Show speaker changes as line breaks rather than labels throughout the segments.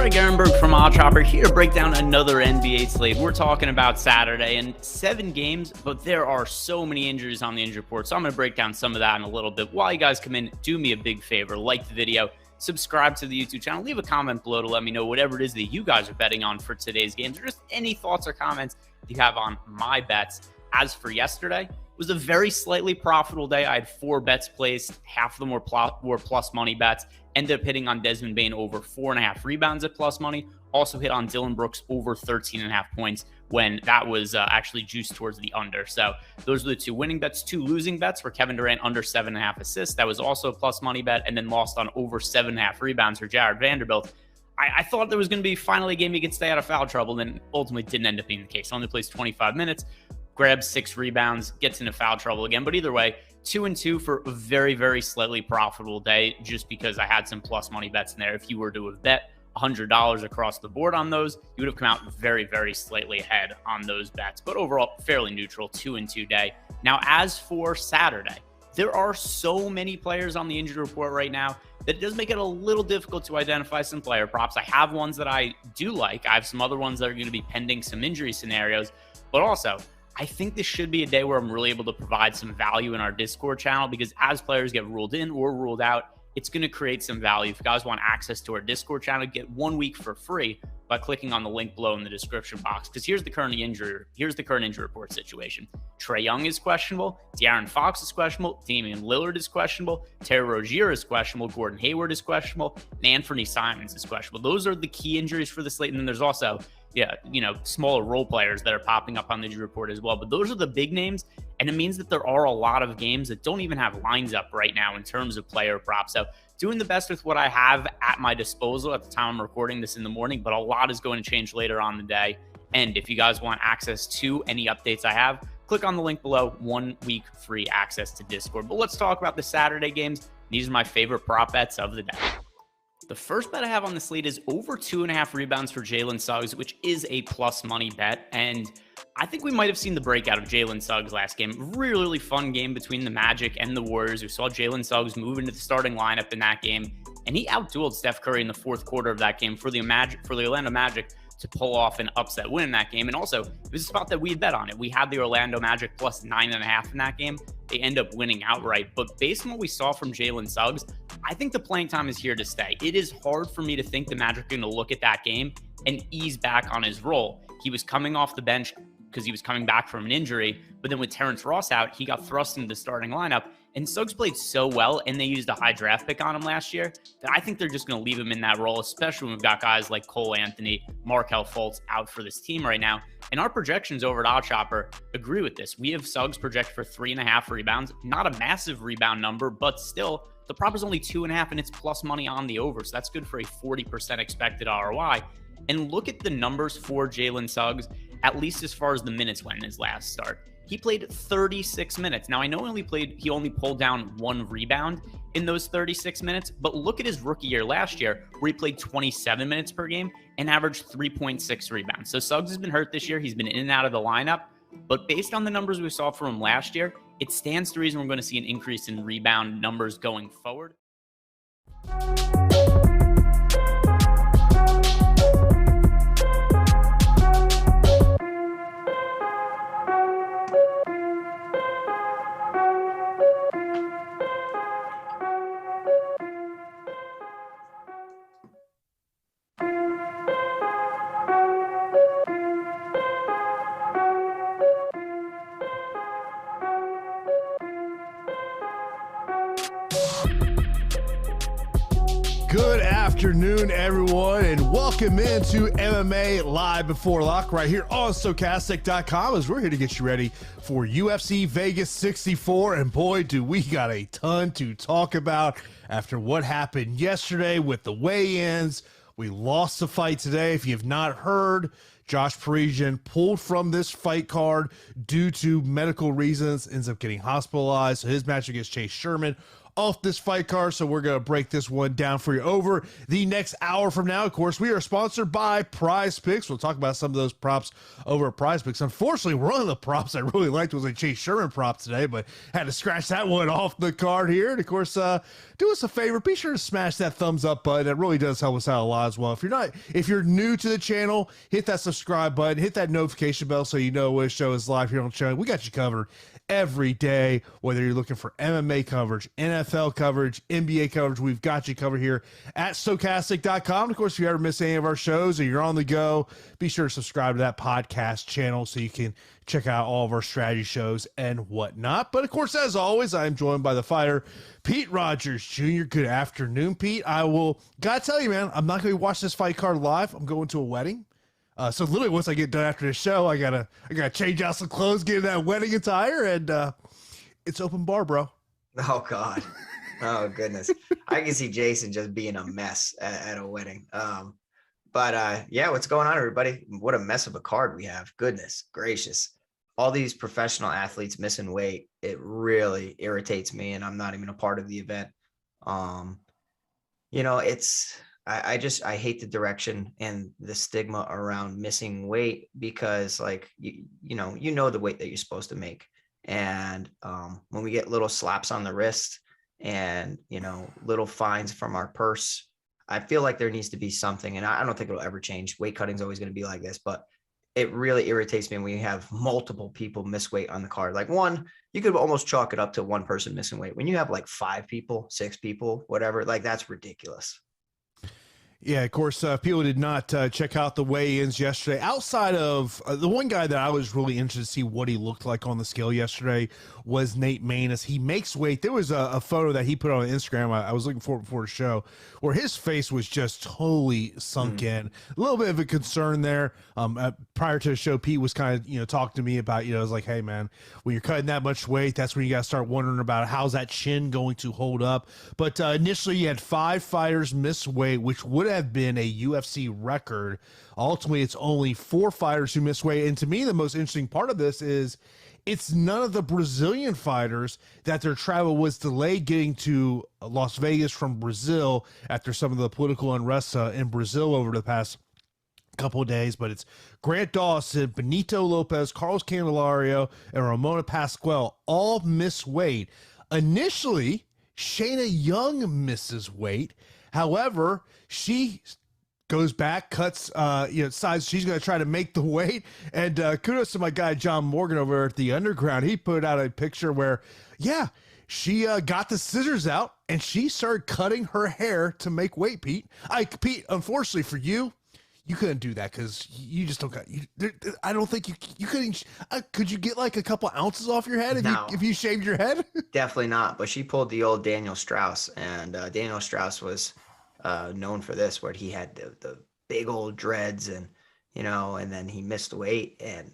Greg Ehrenberg from OddsShopper here to break down another NBA slate. We're talking about Saturday and 7 games, but there are so many injuries on the injury report, so I'm going to break down some of that in a little bit. While you guys come in, do me a big favor, like the video, subscribe to the YouTube channel, leave a comment below to let me know whatever it is that you guys are betting on for today's games, or just any thoughts or comments you have on my bets. As for yesterday, it was a very slightly profitable day. I had 4 bets placed. Half of them were plus money bets. Ended up hitting on Desmond Bane over 4.5 rebounds at plus money. Also hit on Dylan Brooks over 13.5 points when that was actually juiced towards the under. So those were the 2 winning bets. 2 losing bets were Kevin Durant under 7.5 assists. That was also a plus money bet, and then lost on over 7.5 rebounds for Jared Vanderbilt. I thought there was going to be finally a game he could stay out of foul trouble, and ultimately didn't end up being the case. Only plays 25 minutes, grabs 6 rebounds, gets into foul trouble again. But either way, 2-2 for a very, very slightly profitable day, just because I had some plus money bets in there. If you were to have bet $100 across the board on those, you would have come out very, very slightly ahead on those bets. But overall, fairly neutral, 2-2 day. Now, as for Saturday, there are so many players on the injury report right now that it does make it a little difficult to identify some player props. I have ones that I do like. I have some other ones that are going to be pending some injury scenarios, but also I think this should be a day where I'm really able to provide some value in our Discord channel, because as players get ruled in or ruled out, it's going to create some value. If you guys want access to our Discord channel, get 1 week for free by clicking on the link below in the description box. Because here's the current injury report situation. Trae Young is questionable. De'Aaron Fox is questionable. Damian Lillard is questionable. Terry Rozier is questionable. Gordon Hayward is questionable. And Anthony Simons is questionable. Those are the key injuries for the slate. And then there's also smaller role players that are popping up on the injury report as well. But those are the big names, and it means that there are a lot of games that don't even have lines up right now in terms of player props. So doing the best with what I have at my disposal at the time I'm recording this in the morning, but a lot is going to change later on in the day. And if you guys want access to any updates I have, click on the link below. 1 week free access to Discord. But let's talk about the Saturday games. These are my favorite prop bets of the day. The first bet I have on the slate is over 2.5 rebounds for Jalen Suggs, which is a plus money bet. And I think we might have seen the breakout of Jalen Suggs last game. Really, really fun game between the Magic and the Warriors. We saw Jalen Suggs move into the starting lineup in that game, and he outdueled Steph Curry in the 4th quarter of that game for the Orlando Magic to pull off an upset win in that game. And also, it was a spot that we had bet on it. We had the Orlando Magic plus 9.5 in that game. They end up winning outright. But based on what we saw from Jalen Suggs, I think the playing time is here to stay. It is hard for me to think the Magic are going to look at that game and ease back on his role. He was coming off the bench because he was coming back from an injury, but then with Terrence Ross out, he got thrust into the starting lineup. And Suggs played so well, and they used a high draft pick on him last year, that I think they're just going to leave him in that role, especially when we've got guys like Cole Anthony, Markelle Fultz out for this team right now. And our projections over at OddsShopper agree with this. We have Suggs projected for 3.5 rebounds. Not a massive rebound number, but still, the prop is only 2.5, and it's plus money on the over. So that's good for a 40% expected ROI. And look at the numbers for Jalen Suggs, at least as far as the minutes went in his last start. He played 36 minutes. Now, I know he only pulled down 1 rebound in those 36 minutes, but look at his rookie year last year, where he played 27 minutes per game and averaged 3.6 rebounds. So Suggs has been hurt this year. He's been in and out of the lineup, but based on the numbers we saw from him last year, it stands to reason we're going to see an increase in rebound numbers going forward.
Good afternoon, everyone, and welcome into MMA Live Before Lock right here on Stokastic.com, as we're here to get you ready for UFC Vegas 64. And boy, do we got a ton to talk about after what happened yesterday with the weigh-ins. We lost the fight today. If you have not heard, Josh Parisian pulled from this fight card due to medical reasons, ends up getting hospitalized. So his match against Chase Sherman off this fight card, so we're going to break this one down for you over the next hour from now. Of course, we are sponsored by PrizePicks. We'll talk about some of those props over at PrizePicks. Unfortunately, one of the props I really liked was a Chase Sherman prop today, but had to scratch that one off the card here. And of course, do us a favor, be sure to smash that thumbs up button. It really does help us out a lot as well. If you're new to the channel, hit that subscribe button, hit that notification bell so you know when a show is live here on the channel. We got you covered every day, whether you're looking for MMA coverage, NFL coverage, NBA coverage, we've got you covered here at Stokastic.com. Of course, if you ever miss any of our shows or you're on the go, be sure to subscribe to that podcast channel so you can check out all of our strategy shows and whatnot. But of course, as always, I am joined by the fighter, Pete Rogers Jr. Good afternoon, Pete. Gotta tell you, man, I'm not going to watch this fight card live. I'm going to a wedding. So literally once I get done after the show, I gotta change out some clothes, get in that wedding attire, and it's open bar, bro.
Oh God. Oh goodness. I can see Jason just being a mess at a wedding. But yeah, what's going on, everybody? What a mess of a card we have. Goodness gracious. All these professional athletes missing weight, it really irritates me, and I'm not even a part of the event. I hate the direction and the stigma around missing weight, because like, you know the weight that you're supposed to make. And when we get little slaps on the wrist and, little fines from our purse, I feel like there needs to be something, and I don't think it'll ever change. Weight cutting is always going to be like this, but it really irritates me when we have multiple people miss weight on the card. Like you could almost chalk it up to one person missing weight. When you have like 5 people, 6 people, whatever, like that's ridiculous.
Yeah, of course, people did not check out the weigh-ins yesterday. Outside of the one guy that I was really interested to see what he looked like on the scale yesterday was Nate Maness. He makes weight. There was a photo that he put on Instagram I was looking for before the show where his face was just totally sunk in. A little bit of a concern there. Prior to the show, Pete was kind of, talking to me about, I was like, hey, man, when you're cutting that much weight, that's when you got to start wondering about how's that chin going to hold up. But initially, you had 5 fighters miss weight, which would have been a UFC record. Ultimately, it's only 4 fighters who miss weight. And to me, the most interesting part of this is it's none of the Brazilian fighters that their travel was delayed getting to Las Vegas from Brazil after some of the political unrest in Brazil over the past couple of days. But it's Grant Dawson, Benito Lopez, Carlos Candelario, and Ramona Pascual all miss weight. Initially, Shayna Young misses weight. However, she goes back, cuts, decides she's going to try to make the weight. And kudos to my guy, John Morgan over at the Underground. He put out a picture where, she got the scissors out and she started cutting her hair to make weight, Pete. Pete, unfortunately for you, you couldn't do that because you just don't got. I don't think you couldn't. Could you get like a couple ounces off your head if you shaved your head? Definitely
not. But she pulled the old Daniel Strauss, and Daniel Strauss was known for this, where he had the big old dreads, and and then he missed weight and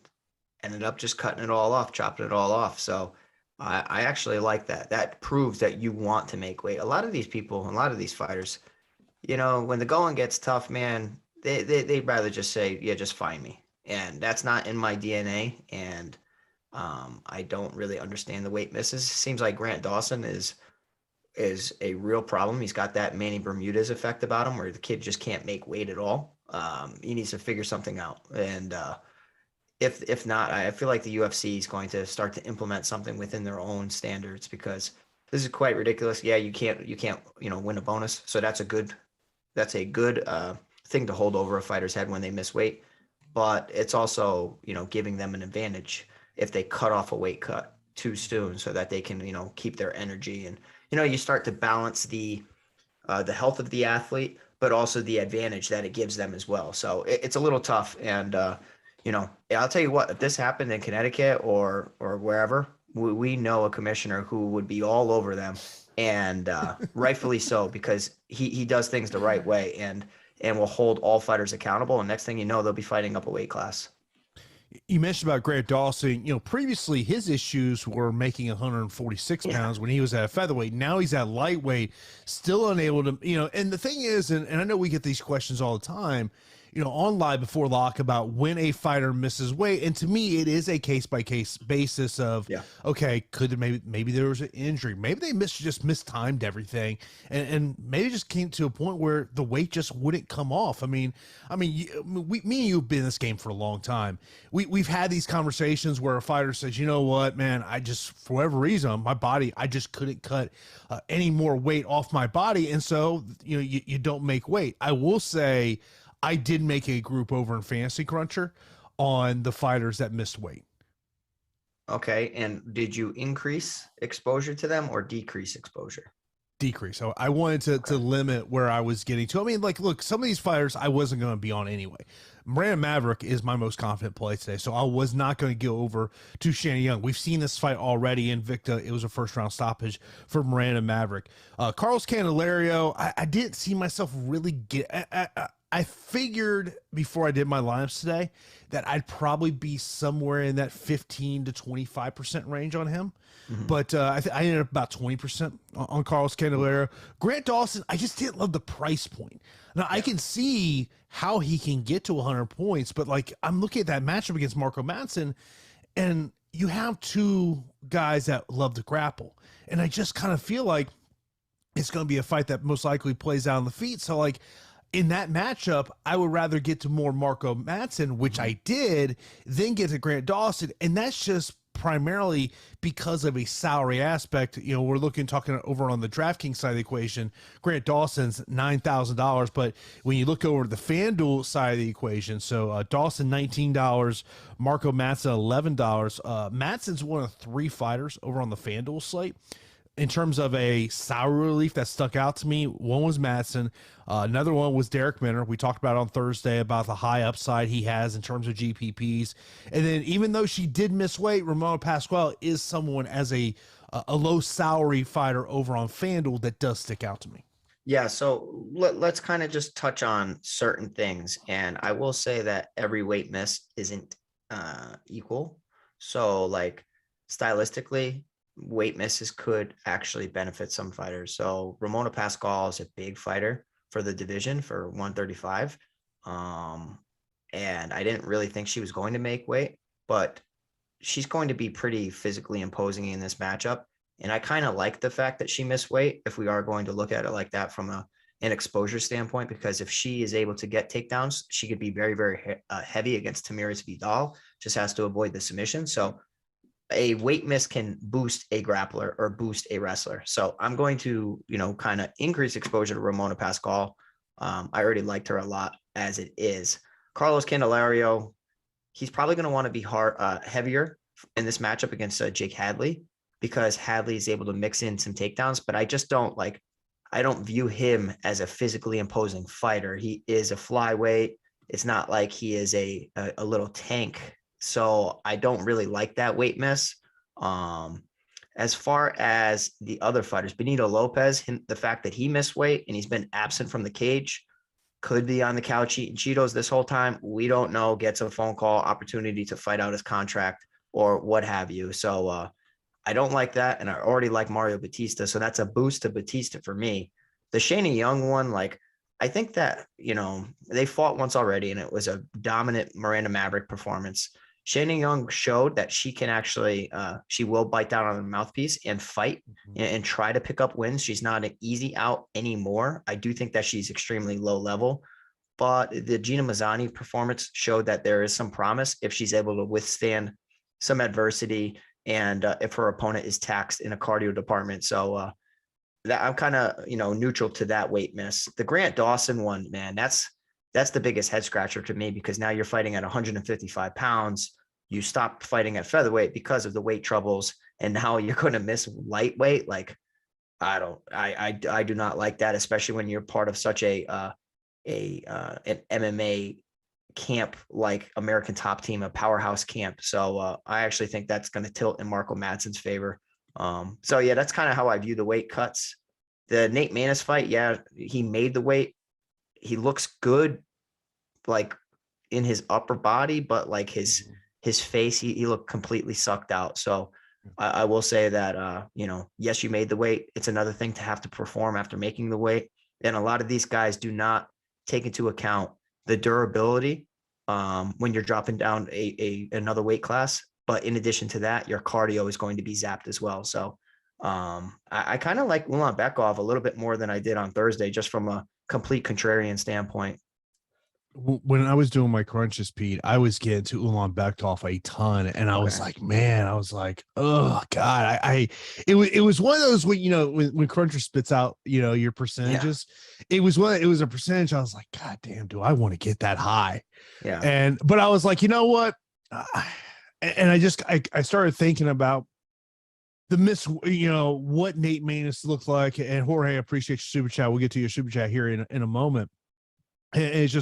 ended up just cutting it all off, chopping it all off. So I actually like that. That proves that you want to make weight. A lot of these people, a lot of these fighters, when the going gets tough, man, they'd rather just say, yeah, just find me. And that's not in my DNA. And I don't really understand the weight misses. Seems like Grant Dawson is a real problem. He's got that Manny Bermudez effect about him, where the kid just can't make weight at all. He needs to figure something out. And if not, I feel like the UFC is going to start to implement something within their own standards, because this is quite ridiculous. Yeah, you can't win a bonus. So that's a good thing to hold over a fighter's head when they miss weight. But it's also, giving them an advantage if they cut off a weight cut too soon, so that they can, keep their energy. And, you start to balance the health of the athlete, but also the advantage that it gives them as well. So it's a little tough. And, I'll tell you what, if this happened in Connecticut or wherever, we know a commissioner who would be all over them, and rightfully so, because he does things the right way and will hold all fighters accountable. And next thing you know, they'll be fighting up a weight class.
You mentioned about Grant Dawson. Previously his issues were making 146 pounds when he was at a featherweight. Now he's at lightweight, still unable to, and the thing is, and I know we get these questions all the time, on Live Before Lock about when a fighter misses weight. And to me, it is a case-by-case basis of, okay, could maybe there was an injury. Maybe they just mistimed everything. And maybe it just came to a point where the weight just wouldn't come off. me and you have been in this game for a long time. We've had these conversations where a fighter says, you know what, man, I just, for whatever reason, my body, I just couldn't cut any more weight off my body. And so, you don't make weight. I will say I did make a group over in Fantasy Cruncher on the fighters that missed weight.
Okay. And did you increase exposure to them or decrease exposure?
Decrease. So I wanted to limit where I was getting to. Look, some of these fighters I wasn't going to be on anyway. Miranda Maverick is my most confident play today, so I was not going to go over to Shannon Young. We've seen this fight already in Invicta. It was a first-round stoppage for Miranda Maverick. Carlos Candelario, I didn't see myself really get... I figured before I did my lineups today that I'd probably be somewhere in that 15 to 25% range on him. But I ended up about 20% on Carlos Candelario. Grant Dawson, I just didn't love the price point. Now, I can see how he can get to 100 points, but I'm looking at that matchup against Marco Madsen, and you have two guys that love to grapple. And I just kind of feel like it's going to be a fight that most likely plays out on the feet. So, in that matchup, I would rather get to more Marco Madsen, which I did, than get to Grant Dawson. And that's just primarily because of a salary aspect. We're talking over on the DraftKings side of the equation. Grant Dawson's $9,000, but when you look over to the FanDuel side of the equation, so Dawson $19, Marco Madsen $11. Madsen's one of three fighters over on the FanDuel slate. In terms of a salary relief that stuck out to me, one was Madsen. Another one was Derek Minner. We talked about on Thursday about the high upside he has in terms of GPPs. And then even though she did miss weight, Ramona Pasquale is someone as a low salary fighter over on FanDuel that does stick out to me.
Yeah, so let's kind of just touch on certain things. And I will say that every weight miss isn't equal. So stylistically, weight misses could actually benefit some fighters. So Ramona Pasquale is a big fighter for the division for 135. And I didn't really think she was going to make weight, but she's going to be pretty physically imposing in this matchup. And I kind of like the fact that she missed weight if we are going to look at it like that from an exposure standpoint, because if she is able to get takedowns, she could be very, very heavy against Tamiris Vidal, just has to avoid the submission. So a weight miss can boost a grappler or boost a wrestler. So I'm going to, kind of increase exposure to Ramona Pasquale. I already liked her a lot as it is. Carlos Candelario, he's probably going to want to be heavier in this matchup against Jake Hadley, because Hadley is able to mix in some takedowns, but I just don't I don't view him as a physically imposing fighter. He is a flyweight. It's not like he is a little tank. So I don't really like that weight miss. As far as the other fighters, Benito Lopez, the fact that he missed weight and he's been absent from the cage, could be on the couch eating Cheetos this whole time. We don't know, gets a phone call, opportunity to fight out his contract or what have you. So I don't like that. And I already like Mario Batista. So that's a boost to Batista for me. The Shayna Young one, I think that, they fought once already and it was a dominant Miranda Maverick performance. Shayna Young showed that she can actually, she will bite down on the mouthpiece and fight and try to pick up wins. She's not an easy out anymore. I do think that she's extremely low level, but the Gina Mazzani performance showed that there is some promise if she's able to withstand some adversity and if her opponent is taxed in a cardio department. So that I'm kind of, neutral to that weight miss. The Grant Dawson one, man, that's the biggest head scratcher to me, because now you're fighting at 155 pounds. You stopped fighting at featherweight because of the weight troubles, and now you're going to miss lightweight. I do not like that, especially when you're part of such an MMA camp, like American Top Team, a powerhouse camp. So I actually think that's going to tilt in Marco Madsen's favor. So yeah, that's kind of how I view the weight cuts. The Nate Maness fight, yeah, he made the weight. He looks good, in his upper body, but his face, he looked completely sucked out. So I will say that, yes, you made the weight. It's another thing to have to perform after making the weight. And a lot of these guys do not take into account the durability when you're dropping down another weight class. But in addition to that, your cardio is going to be zapped as well. So I kind of like Ulan Bekov a little bit more than I did on Thursday, just from a complete contrarian standpoint.
When I was doing my crunches, Pete, I was getting to Ulan Bekov a ton, and I was like, man, oh God, it was one of those when Cruncher spits out, your percentages, it was a percentage. I was like, God damn, do I want to get that high?
Yeah.
But I was like, you know what? And I started thinking about what Nate Maness looked like, and Jorge, I appreciate your super chat. We'll get to your super chat here in a moment. It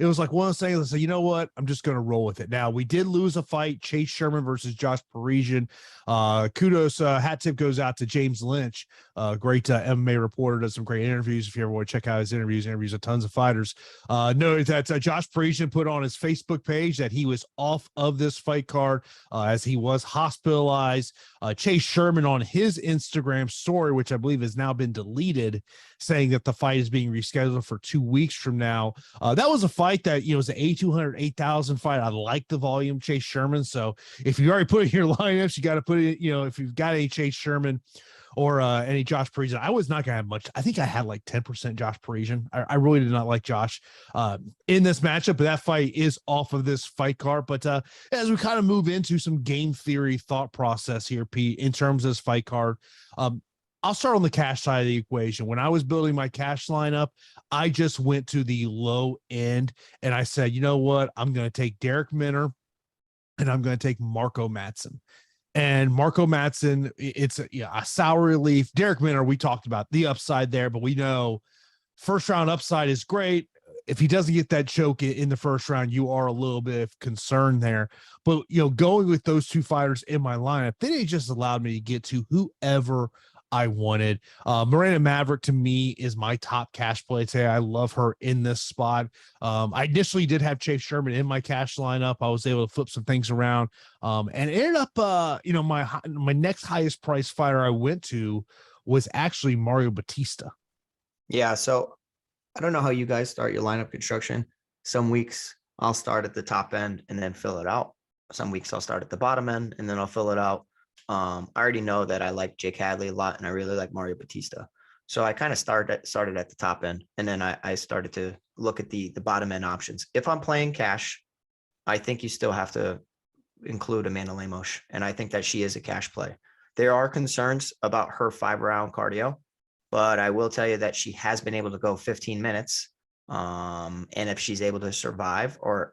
was like one of those things. I said, you know what? I'm just going to roll with it. Now, we did lose a fight, Chase Sherman versus Josh Parisian. Kudos, hat tip goes out to James Lynch, great MMA reporter, does some great interviews. If you ever want to check out his interviews with tons of fighters. Know that Josh Parisian put on his Facebook page that he was off of this fight card as he was hospitalized. Chase Sherman on his Instagram story, which I believe has now been deleted, saying that the fight is being rescheduled for 2 weeks from now. That was a fight that, was an 8,000 fight. I like the volume, Chase Sherman. So if you already put in your lineups, you got to put it, if you've got any Chase Sherman or any Josh Parisian. I was not going to have much. I think I had like 10% Josh Parisian. I really did not like Josh in this matchup, but that fight is off of this fight card. But as we kind of move into some game theory thought process here, Pete, in terms of this fight card, I'll start on the cash side of the equation. When I was building my cash lineup, I just went to the low end and I said, you know what? I'm going to take Derek Minner and I'm going to take Marco Madsen. And Marco Madsen, it's a sour relief. Derek Minner, we talked about the upside there, but we know first round upside is great. If he doesn't get that choke in the first round, you are a little bit of concern there. But, going with those two fighters in my lineup, then it just allowed me to get to whoever I wanted. Miranda Maverick to me is my top cash play today. I love her in this spot. I initially did have Chase Sherman in my cash lineup. I was able to flip some things around and ended up, my next highest price fighter I went to was actually Mario Batista.
Yeah. So I don't know how you guys start your lineup construction. Some weeks I'll start at the top end and then fill it out. Some weeks I'll start at the bottom end and then I'll fill it out. I already know that I like Jake Hadley a lot and I really like Mario Batista. So I kind of started at the top end and then I started to look at the bottom end options. If I'm playing cash, I think you still have to include Amanda Lemos. And I think that she is a cash play. There are concerns about her 5-round cardio, but I will tell you that she has been able to go 15 minutes. And if she's able to survive or,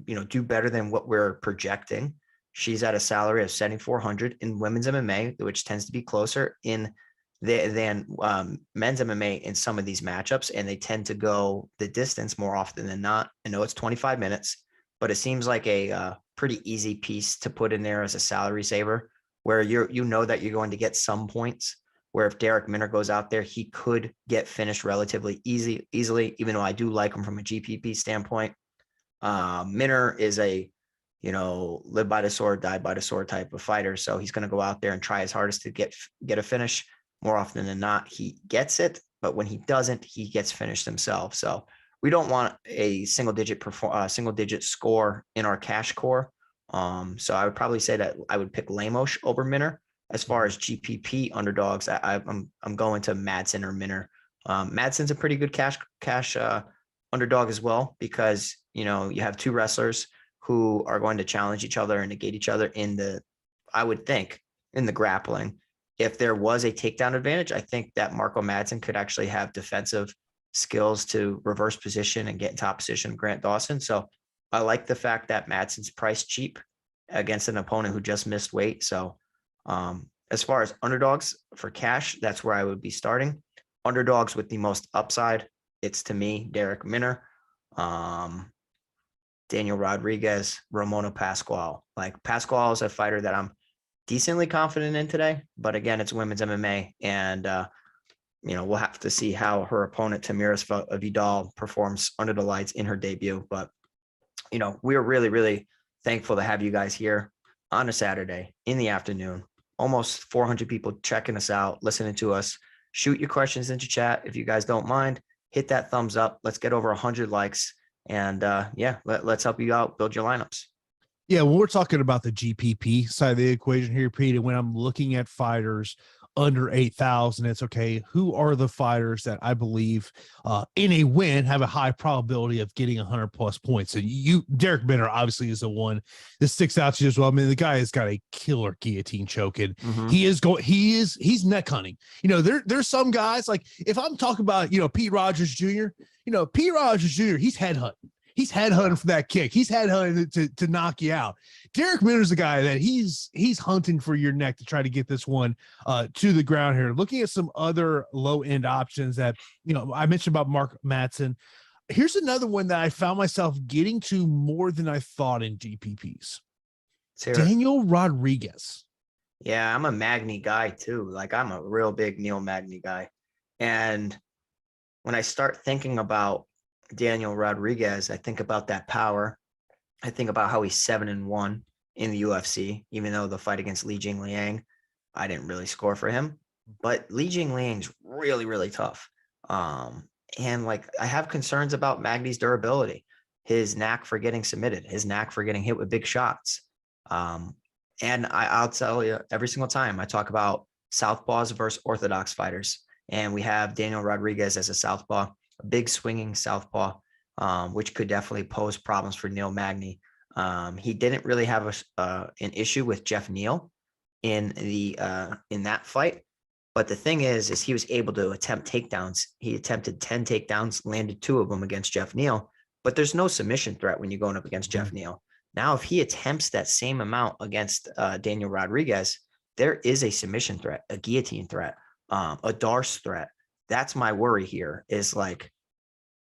do better than what we're projecting, she's at a salary of 7,400 in women's MMA, which tends to be closer than men's MMA in some of these matchups. And they tend to go the distance more often than not. I know it's 25 minutes, but it seems like a pretty easy piece to put in there as a salary saver where you know that you're going to get some points, where if Derek Minner goes out there, he could get finished relatively easily, even though I do like him from a GPP standpoint. Minner is a live by the sword, die by the sword type of fighter. So he's going to go out there and try his hardest to get a finish. More often than not, he gets it, but when he doesn't, he gets finished himself. So we don't want a single digit score in our cash core. So I would probably say that I would pick Lemos over Minner. As far as GPP underdogs, I'm going to Madsen or Minner. Madsen's a pretty good cash underdog as well, because you have two wrestlers who are going to challenge each other and negate each other I would think in the grappling. If there was a takedown advantage, I think that Marco Madsen could actually have defensive skills to reverse position and get in top position of Grant Dawson. So I like the fact that Madsen's priced cheap against an opponent who just missed weight. So as far as underdogs for cash, that's where I would be starting. Underdogs with the most upside, it's to me, Derek Minner, Daniel Rodriguez, Ramona Pascual. Like Pascual is a fighter that I'm decently confident in today, but again, it's women's MMA, and we'll have to see how her opponent Tamiris Vidal performs under the lights in her debut. But we're really, really thankful to have you guys here on a Saturday in the afternoon. Almost 400 people checking us out, listening to us. Shoot your questions into chat if you guys don't mind. Hit that thumbs up. Let's get over 100 likes. And yeah, let's help you out, build your lineups.
Yeah, when we're talking about the GPP side of the equation here, Pete, and when I'm looking at fighters under 8,000, it's okay. Who are the fighters that I believe in a win have a high probability of getting 100 plus points? And Derek Minner obviously is the one that sticks out to you as well. I mean, the guy has got a killer guillotine choke, and he's neck hunting. There's some guys, like if I'm talking about, Pete Rogers Jr., Pete Rogers Jr., he's headhunting. He's headhunting for that kick. He's headhunting to knock you out. Derek Minner's the guy that he's hunting for your neck to try to get this one to the ground here. Looking at some other low-end options that, I mentioned about Mark Madsen. Here's another one that I found myself getting to more than I thought in GPPs. Daniel Rodriguez.
Yeah, I'm a Magny guy too. Like I'm a real big Neil Magny guy. And when I start thinking about Daniel Rodriguez, I think about that power. I think about how he's 7-1 in the UFC, even though the fight against Li Jingliang, I didn't really score for him, but Li Jingliang's really, really tough. And like, I have concerns about Magny's durability, his knack for getting submitted, his knack for getting hit with big shots. And I'll tell you, every single time I talk about southpaws versus orthodox fighters, and we have Daniel Rodriguez as a southpaw, a big swinging southpaw, which could definitely pose problems for Neil Magny. He didn't really have an issue with Jeff Neal in that fight, but the thing is he was able to attempt takedowns. He attempted 10 takedowns, landed 2 of them against Jeff Neal, but there's no submission threat when you're going up against Jeff Neal. Now, if he attempts that same amount against Daniel Rodriguez, there is a submission threat, a guillotine threat, a Darce threat. That's my worry here, is like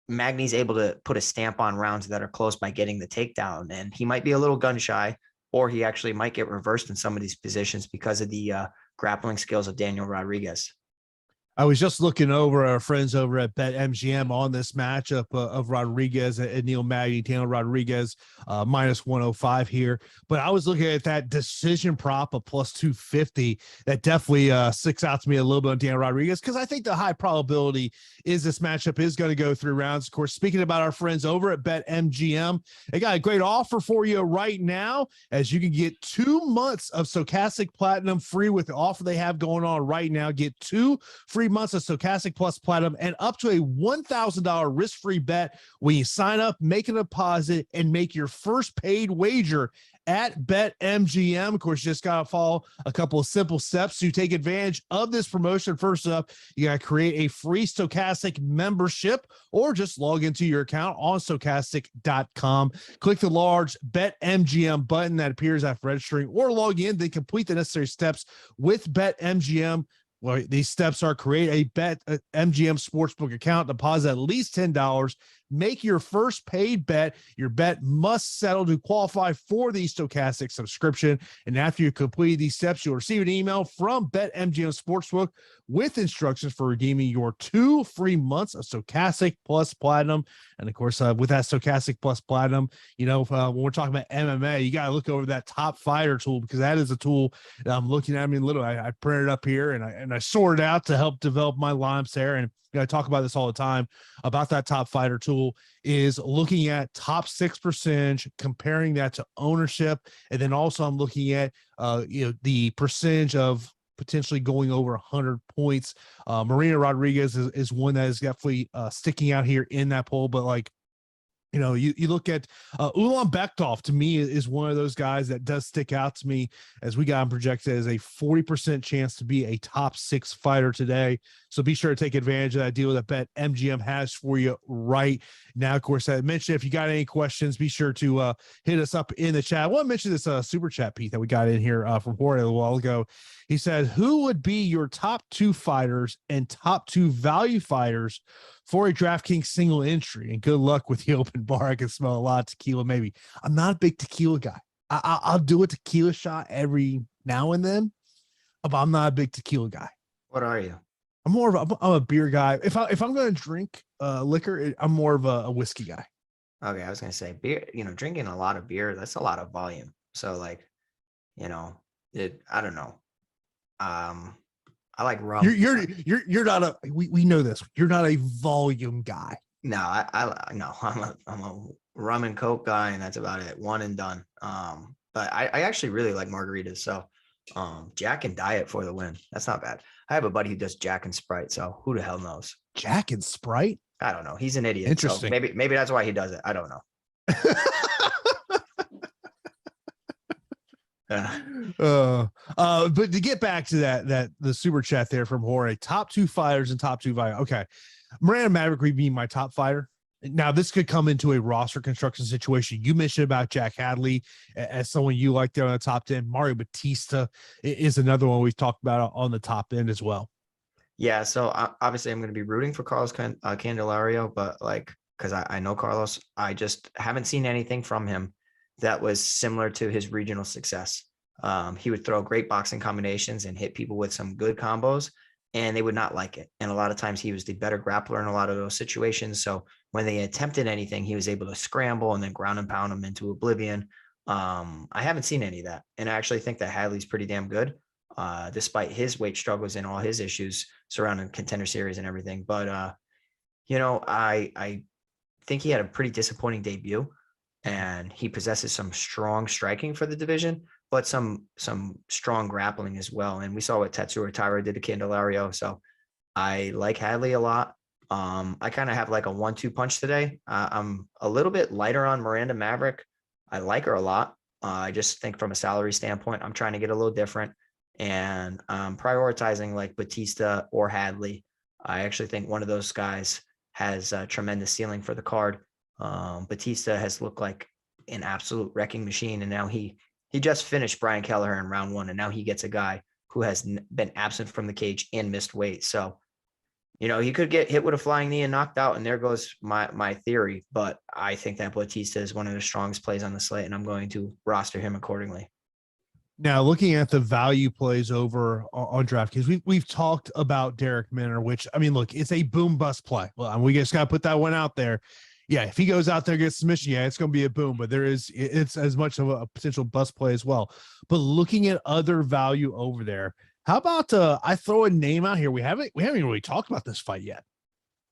Magny's able to put a stamp on rounds that are close by getting the takedown, and he might be a little gun shy, or he actually might get reversed in some of these positions because of the grappling skills of Daniel Rodriguez.
I was just looking over our friends over at BetMGM on this matchup of Rodriguez and Neil Magny. Daniel Rodriguez minus 105 here, but I was looking at that decision prop of plus 250. That definitely sticks out to me a little bit on Daniel Rodriguez, because I think the high probability is this matchup is going to go 3 rounds. Of course, speaking about our friends over at BetMGM, they got a great offer for you right now, as you can get 2 months of Stokastic Platinum free with the offer they have going on right now. Get 2 free months of Stokastic Plus Platinum and up to a $1,000 risk-free bet when you sign up, make a deposit, and make your first paid wager at BetMGM. Of course, you just got to follow a couple of simple steps to take advantage of this promotion. First up, you got to create a free Stokastic membership, or just log into your account on Stokastic.com. Click the large BetMGM button that appears after registering, or log in, then complete the necessary steps with BetMGM. Well, these steps are: create a BetMGM Sportsbook account, deposit at least $10, make your first paid bet. Your bet must settle to qualify for the Stokastic subscription. And after you complete these steps, you'll receive an email from BetMGM Sportsbook with instructions for redeeming your 2 free months of Stokastic Plus Platinum. And of course, with that Stokastic Plus Platinum, when we're talking about MMA, you got to look over that top fighter tool, because that is a tool that I'm looking at. I mean, literally, I printed it up here and I sorted out to help develop my lineups there. And I talk about this all the time about that top fighter tool, is looking at top 6 percentage, comparing that to ownership. And then also I'm looking at, the percentage of potentially going over 100 points. Marina Rodriguez is one that is definitely sticking out here in that poll, but like, you look at Ulan Bekhtov, to me, is one of those guys that does stick out to me, as we got him projected as a 40% chance to be a top 6 fighter today. So be sure to take advantage of that deal that BetMGM has for you right now. Of course, I mentioned, if you got any questions, be sure to hit us up in the chat. I want to mention this super chat, Pete, that we got in here from Jorge a while ago. He said, who would be your top 2 fighters and top 2 value fighters for a DraftKings single entry? And good luck with the open bar. I can smell a lot of tequila, maybe. I'm not a big tequila guy. I'll do a tequila shot every now and then, but I'm not a big tequila guy.
What are you?
I'm a beer guy. If I'm going to drink liquor, I'm more of a whiskey guy.
Okay, I was going to say beer. Drinking a lot of beer, that's a lot of volume. So like, I don't know. I like rum.
You're not we know this. You're not a volume guy.
No, no, I'm a rum and Coke guy, and that's about it. One and done. But I actually really like margaritas. So Jack and Diet for the win. That's not bad. I have a buddy who does Jack and Sprite, so who the hell knows?
Jack and Sprite?
I don't know. He's an idiot.
Interesting.
So maybe that's why he does it. I don't know.
But to get back to that the super chat there from Jorge, top 2 fighters and top 2 value. Okay. Miranda Maverick would be my top fighter. Now, this could come into a roster construction situation. You mentioned about Jack Hadley as someone you like there on the top 10. Mario Batista is another one we've talked about on the top end as well.
Yeah, so obviously I'm going to be rooting for Carlos Candelario, but because I know Carlos, I just haven't seen anything from him that was similar to his regional success. He would throw great boxing combinations and hit people with some good combos, and they would not like it. And a lot of times he was the better grappler in a lot of those situations. So when they attempted anything, he was able to scramble and then ground and pound them into oblivion. I haven't seen any of that. And I actually think that Hadley's pretty damn good, despite his weight struggles and all his issues surrounding Contender Series and everything. But, I think he had a pretty disappointing debut, and he possesses some strong striking for the division, but some strong grappling as well. And we saw what Tetsuya Taira did to Candelario. So I like Hadley a lot. I kind of have like a 1-2 punch today. I'm a little bit lighter on Miranda Maverick. I like her a lot. I just think from a salary standpoint, I'm trying to get a little different, and prioritizing like Batista or Hadley. I actually think one of those guys has a tremendous ceiling for the card. Batista has looked like an absolute wrecking machine, and now he just finished Brian Kelleher in round 1, and now he gets a guy who has been absent from the cage and missed weight. So, he could get hit with a flying knee and knocked out, and there goes my theory. But I think that Batista is one of the strongest plays on the slate, and I'm going to roster him accordingly.
Now, looking at the value plays over on DraftKings, we've talked about Derek Minner, which, I mean, look, it's a boom bust play. Well, we just got to put that one out there. Yeah, if he goes out there and gets submission, yeah, it's going to be a boom, but it's as much of a potential bust play as well. But looking at other value over there, how about I throw a name out here? We haven't even really talked about this fight yet.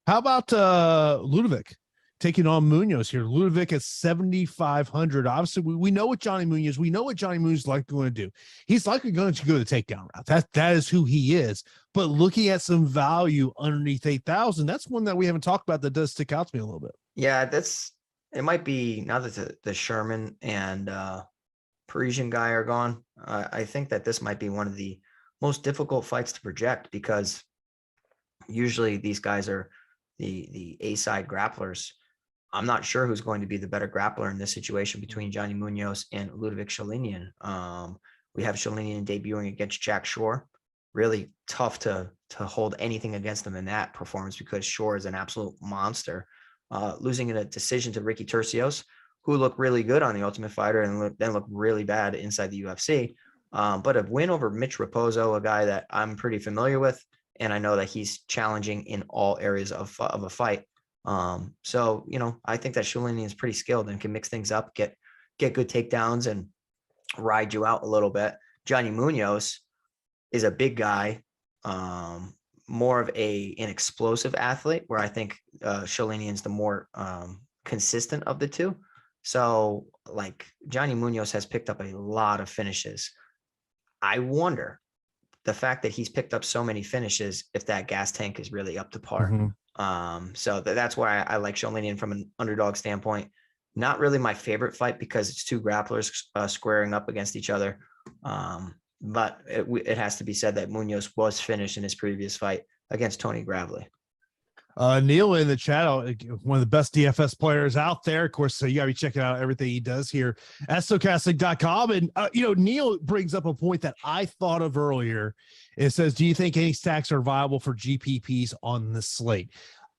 How about Ludovic taking on Munoz here? Ludovic at 7,500. Obviously, we know what Johnny Munoz. We know what Johnny Munoz is likely going to do. He's likely going to go the takedown route. That is who he is. But looking at some value underneath 8,000, that's one that we haven't talked about that does stick out to me a little bit.
Yeah, it might be now that the Sherman and Parisian guy are gone. I think that this might be one of the most difficult fights to project, because usually these guys are the A-side grapplers. I'm not sure who's going to be the better grappler in this situation between Johnny Munoz and Ludovic Shalinian. We have Shalinian debuting against Jack Shore. Really tough to hold anything against him in that performance, because Shore is an absolute monster. Losing in a decision to Ricky Tercios, who looked really good on the Ultimate Fighter and then looked really bad inside the UFC. But a win over Mitch Raposo, a guy that I'm pretty familiar with, and I know that he's challenging in all areas of a fight. So, I think that Shalini is pretty skilled and can mix things up, get good takedowns and ride you out a little bit. Johnny Munoz is a big guy, more of an explosive athlete, where I think Shalinian's the more consistent of the two. So like Johnny Munoz has picked up a lot of finishes. I wonder, the fact that he's picked up so many finishes, if that gas tank is really up to par. Mm-hmm. So that's why I like Shalinian from an underdog standpoint. Not really my favorite fight, because it's two grapplers squaring up against each other. But it has to be said that Munoz was finished in his previous fight against Tony Gravely.
Neil in the chat, one of the best DFS players out there. Of course, so you got to be checking out everything he does here at Stokastic.com. And, Neil brings up a point that I thought of earlier. It says, do you think any stacks are viable for GPPs on the slate?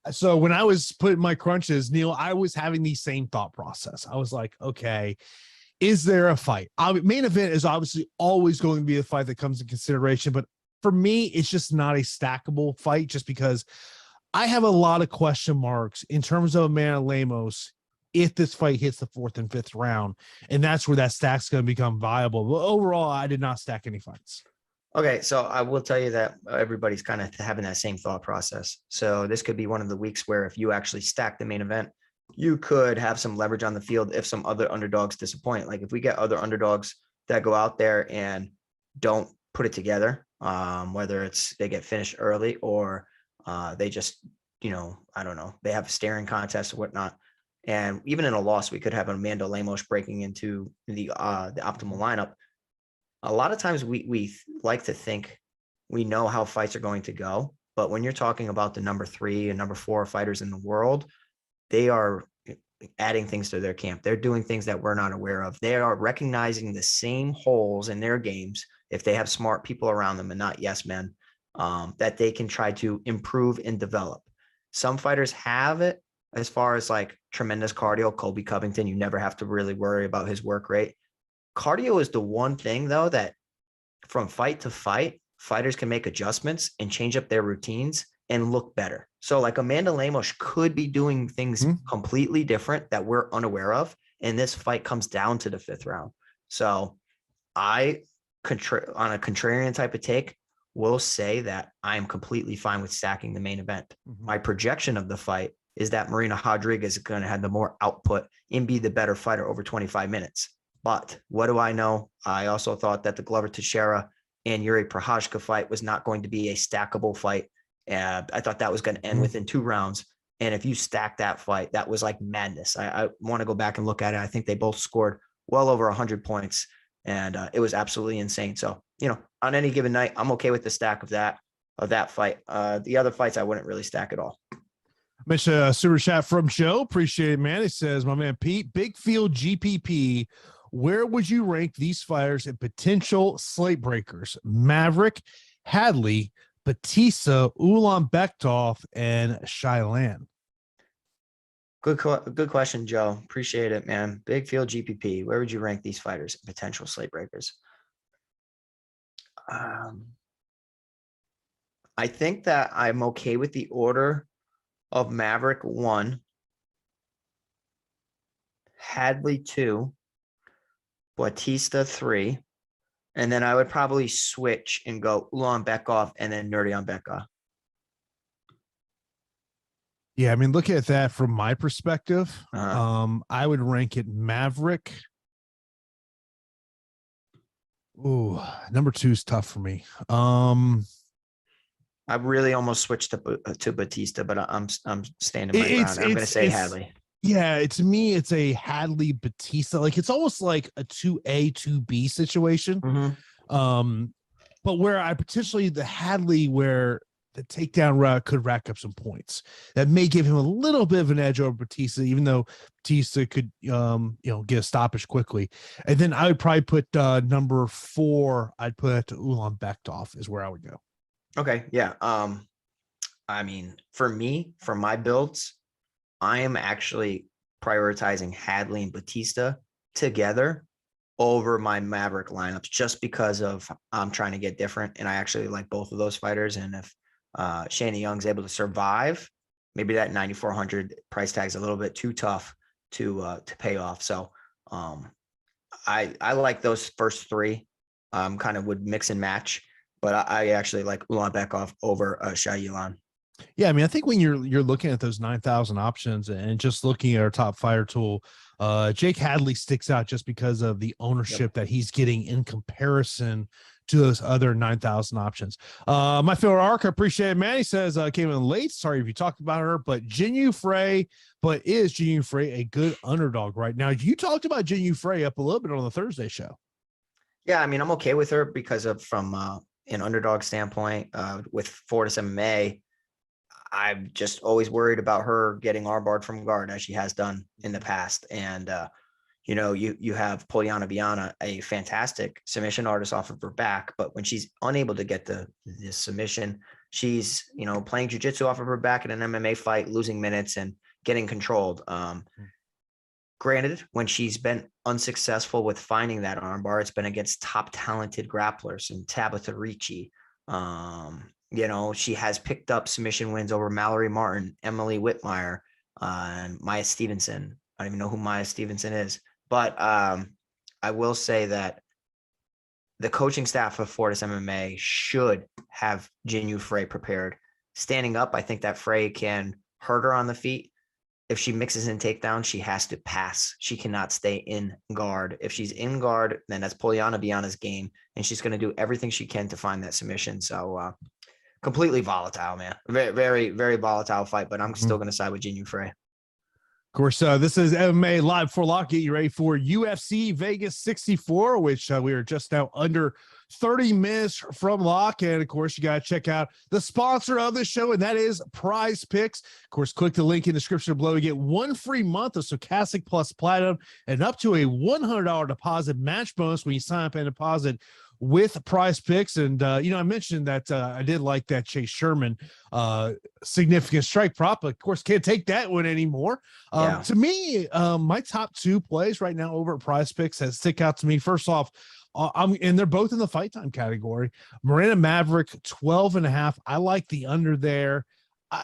So when I was putting my crunches, Neil, I was having the same thought process. I was like, okay, is there a fight? Main event is obviously always going to be a fight that comes in consideration. But for me, it's just not a stackable fight, just because I have a lot of question marks in terms of Amanda Lemos if this fight hits the 4th and 5th round, and that's where that stack's going to become viable. But overall, I did not stack any fights.
Okay, so I will tell you that everybody's kind of having that same thought process. So this could be one of the weeks where if you actually stack the main event, you could have some leverage on the field if some other underdogs disappoint. Like if we get other underdogs that go out there and don't put it together, whether it's they get finished early or they just, I don't know, they have staring contests or whatnot. And even in a loss, we could have Amanda Lemos breaking into the optimal lineup. A lot of times we like to think we know how fights are going to go, but when you're talking about the number 3 and number 4 fighters in the world, they are adding things to their camp. They're doing things that we're not aware of. They are recognizing the same holes in their games if they have smart people around them and not yes men, that they can try to improve and develop. Some fighters have it as far as like tremendous cardio. Colby Covington, you never have to really worry about his work rate. Cardio is the one thing, though, that from fight to fight, fighters can make adjustments and change up their routines and look better. So like Amanda Lemos could be doing things completely different that we're unaware of. And this fight comes down to the 5th round. So on a contrarian type of take, will say that I'm completely fine with stacking the main event. My projection of the fight is that Marina Rodriguez is going to have the more output and be the better fighter over 25 minutes. But what do I know? I also thought that the Glover Teixeira and Yuri Prochazka fight was not going to be a stackable fight. I thought that was going to end within 2 rounds. And if you stack that fight, that was like madness. I want to go back and look at it. I think they both scored well over 100 points, and it was absolutely insane. So, on any given night, I'm okay with the stack of that fight. The other fights, I wouldn't really stack at all.
Mention a super chat from Joe. Appreciate it, man. He says, my man Pete, big field GPP. Where would you rank these fighters in potential slate breakers? Maverick, Hadley, Batista, Ulanbekov, and Shailan.
Good question, Joe. Appreciate it, man. Big field GPP. Where would you rank these fighters in potential slate breakers? I think that I'm okay with the order of Maverick 1, Hadley 2, Batista 3, and then I would probably switch and go Ulanbekov and then Nurmagomedov.
Yeah, I mean, looking at that from my perspective, I would rank it Maverick. Ooh, number 2 is tough for me.
I really almost switched to Batista, but I'm standing my ground. I'm going to say Hadley.
Yeah, to me, it's a Hadley Batista. Like it's almost like a 2A, 2B situation. But where I potentially the Hadley where the takedown route could rack up some points that may give him a little bit of an edge over Batista, even though Batista could get a stoppage quickly. And then I would probably put number 4. I'd put Ulanbekov is where I would go.
Okay. Yeah. I mean, for me, for my builds, I am actually prioritizing Hadley and Batista together over my Maverick lineups just because of I'm trying to get different. And I actually like both of those fighters. And if Shana Young's able to survive, maybe that 9,400 price tag is a little bit too tough to pay off. So I like those first 3, kind of would mix and match, but I actually like Ulanbekov over Shailan.
Yeah, I mean, I think when you're looking at those 9,000 options and just looking at our top fire tool, Jake Hadley sticks out just because of the ownership that he's getting in comparison to those other 9,000 options. My favorite arc, I appreciate it, man. He says came in late. Sorry if you talked about her, but Jinyu Frey, is Jinyu Frey a good underdog right now? You talked about Jinyu Frey up a little bit on the Thursday show.
Yeah, I mean, I'm okay with her because of from an underdog standpoint with Fortis MMA. I'm just always worried about her getting armbarred from guard as she has done in the past. And, you have Poliana Biana, a fantastic submission artist off of her back, but when she's unable to get the submission, she's, playing jiu-jitsu off of her back in an MMA fight, losing minutes and getting controlled. Granted, when she's been unsuccessful with finding that armbar, it's been against top talented grapplers and Tabitha Ricci. She has picked up submission wins over Mallory Martin, Emily Whitmire, and Maya Stevenson. I don't even know who Maya Stevenson is, but I will say that the coaching staff of Fortis MMA should have Jinh Frey prepared. Standing up, I think that Frey can hurt her on the feet. If she mixes in takedown, she has to pass. She cannot stay in guard. If she's in guard, then that's Polyana Biana's game, and she's going to do everything she can to find that submission. So completely volatile, man. Very, very, very volatile fight, but I'm still going to side with Jinh Frey.
Of course, this is MMA Live for Lock. Get you ready for UFC Vegas 64, which we are just now under 30 minutes from lock. And of course, you got to check out the sponsor of the show, and that is PrizePicks. Of course, click the link in the description below to get 1 free month of Stokastic Plus Platinum and up to a $100 deposit match bonus when you sign up and deposit with PrizePicks. And I mentioned that I did like that Chase Sherman significant strike prop, but of course can't take that one anymore. To me, my top 2 plays right now over at PrizePicks that stick out to me. First off, and they're both in the fight time category. Miranda Maverick 12.5. I like the under there.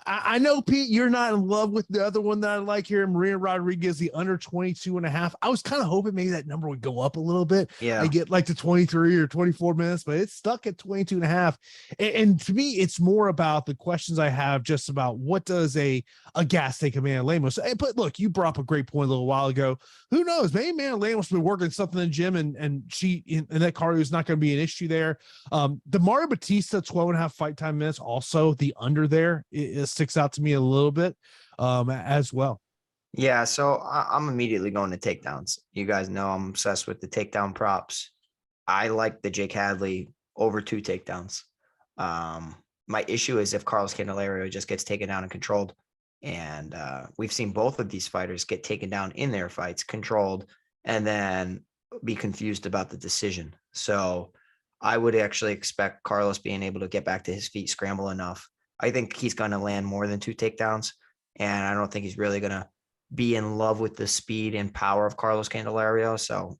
I know, Pete, you're not in love with the other one that I like here, Marina Rodriguez, the under 22.5. I was kind of hoping maybe that number would go up a little bit.
Yeah.
I get like to 23 or 24 minutes, but it's stuck at 22.5. And to me, it's more about the questions I have just about what does a gas take a man Lemos. But look, you brought up a great point a little while ago. Who knows? Maybe man Lemos will be working something in the gym and she and that cardio is not going to be an issue there. The Mario Batista 12.5 fight time minutes, also the under there. It sticks out to me a little bit as well.
Yeah, so I'm immediately going to takedowns. You guys know I'm obsessed with the takedown props. I like the Jake Hadley over 2 takedowns. My issue is if Carlos Candelario just gets taken down and controlled. And we've seen both of these fighters get taken down in their fights, controlled, and then be confused about the decision. So I would actually expect Carlos being able to get back to his feet, scramble enough. I think he's going to land more than 2 takedowns, and I don't think he's really going to be in love with the speed and power of Carlos Candelario. So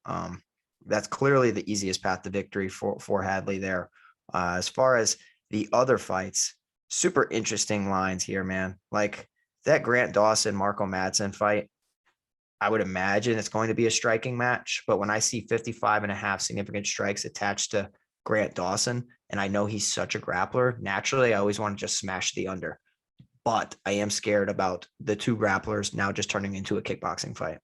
that's clearly the easiest path to victory for Hadley there. As far as the other fights, super interesting lines here, man. Like that Grant Dawson, Marco Madsen fight, I would imagine it's going to be a striking match, but when I see 55.5 significant strikes attached to Grant Dawson, and I know he's such a grappler, naturally, I always want to just smash the under. But I am scared about the 2 grapplers now just turning into a kickboxing fight.